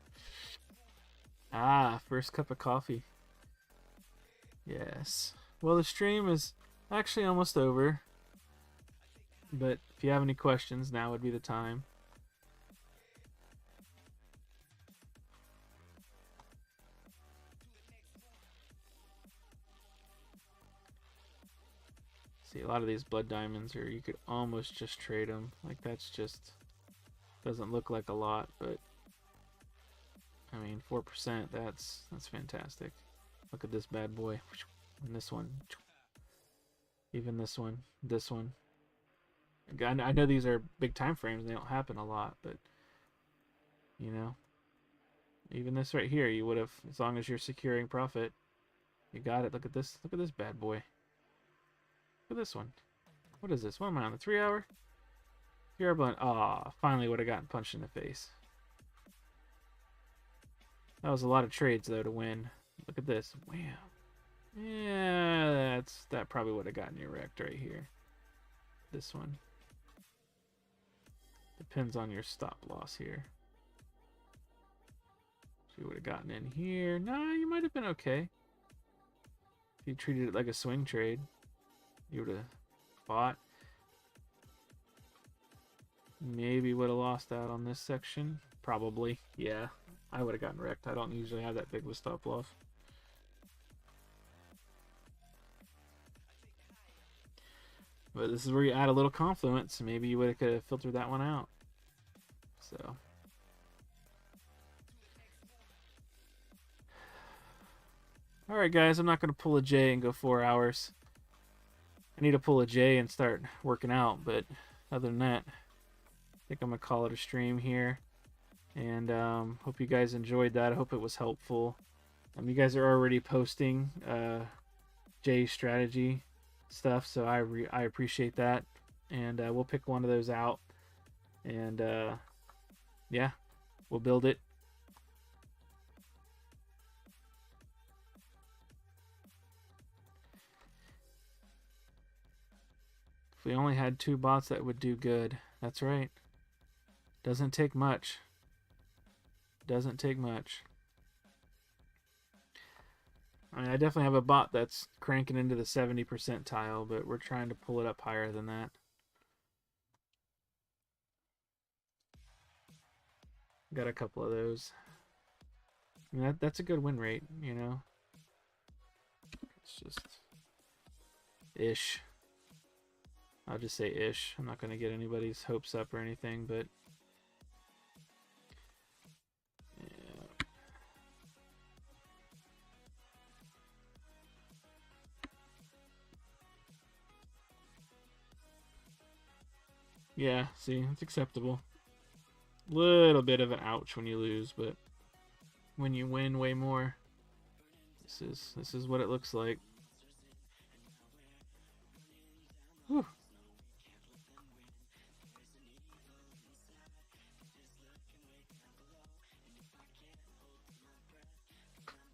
Ah, first cup of coffee. Yes. Well, the stream is actually almost over, but if you have any questions, now would be the time. See, a lot of these blood diamonds, or you could almost just trade them. Like, that's just doesn't look like a lot, but I mean, 4%, that's fantastic. Look at this bad boy. And this one. Even this one. This one. I know these are big time frames and they don't happen a lot, but you know, even this right here, you would have, as long as you're securing profit, you got it. Look at this. Look at this bad boy. Look at this one. What is this? What am I on, the 3 hour? 3 hour blind. Aw, finally would have gotten punched in the face. That was a lot of trades though to win. Look at this. Wow. Yeah, that probably would have gotten you wrecked right here. This one. Depends on your stop loss here. So you would have gotten in here. Nah, you might have been okay. If you treated it like a swing trade, you would have bought. Maybe would have lost out on this section. Probably. Yeah, I would have gotten wrecked. I don't usually have that big of a stop loss. But this is where you add a little confluence. Maybe you would have filtered that one out. So. Alright guys, I'm not going to pull a J and go 4 hours. I need to pull a J and start working out, but other than that, I think I'm going to call it a stream here. And hope you guys enjoyed that. I hope it was helpful. You guys are already posting J strategy stuff, so I appreciate that. And we'll pick one of those out. And yeah, we'll build it. If we only had 2 bots, that would do good. That's right. Doesn't take much. Doesn't take much. I mean, I definitely have a bot that's cranking into the 70 percentile, but we're trying to pull it up higher than that. Got a couple of those. I mean, that's a good win rate, you know? It's just ish. I'll just say ish. I'm not going to get anybody's hopes up or anything, but yeah. Yeah, see, it's acceptable. Little bit of an ouch when you lose, but when you win way more, this is what it looks like. Whew.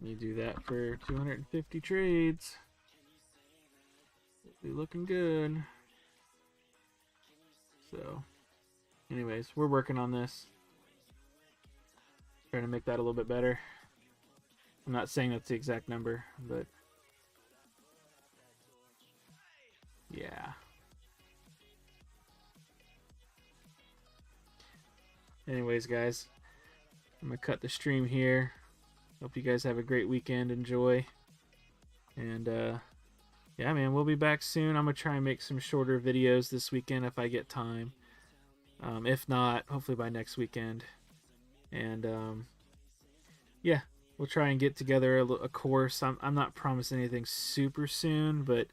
You do that for 250 trades. Be looking good. So, anyways, we're working on this. Trying to make that a little bit better. I'm not saying that's the exact number, but yeah. Anyways, guys, I'm going to cut the stream here. Hope you guys have a great weekend. Enjoy. And yeah, man, we'll be back soon. I'm gonna try and make some shorter videos this weekend if I get time. If not, hopefully by next weekend. And yeah, we'll try and get together a course. I'm not promising anything super soon, but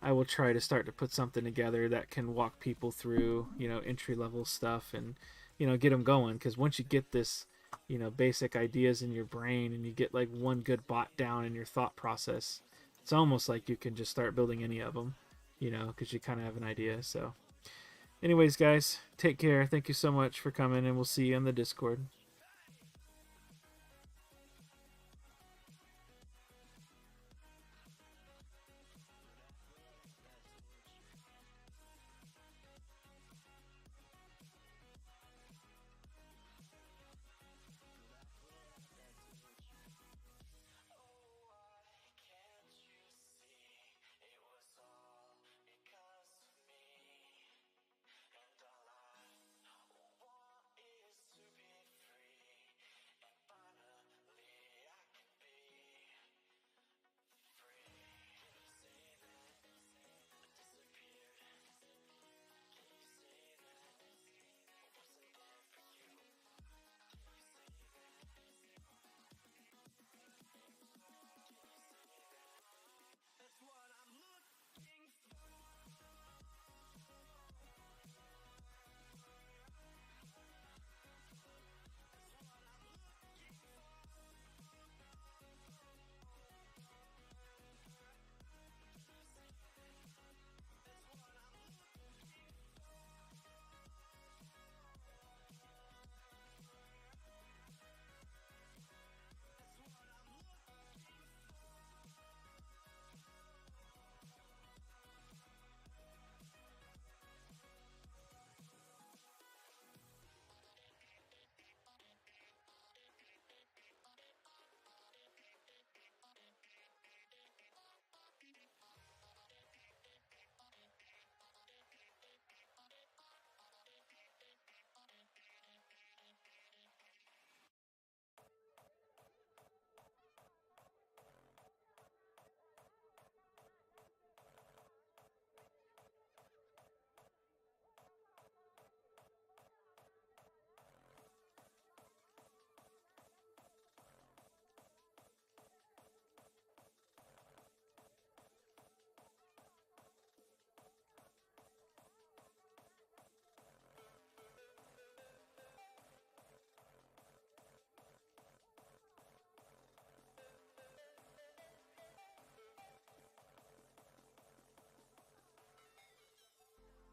I will try to start to put something together that can walk people through, entry level stuff and, get them going. Because once you get this, basic ideas in your brain and you get like one good bot down in your thought process, it's almost like you can just start building any of them, because you kind of have an idea. So anyways, guys, take care. Thank you so much for coming, and we'll see you on the Discord.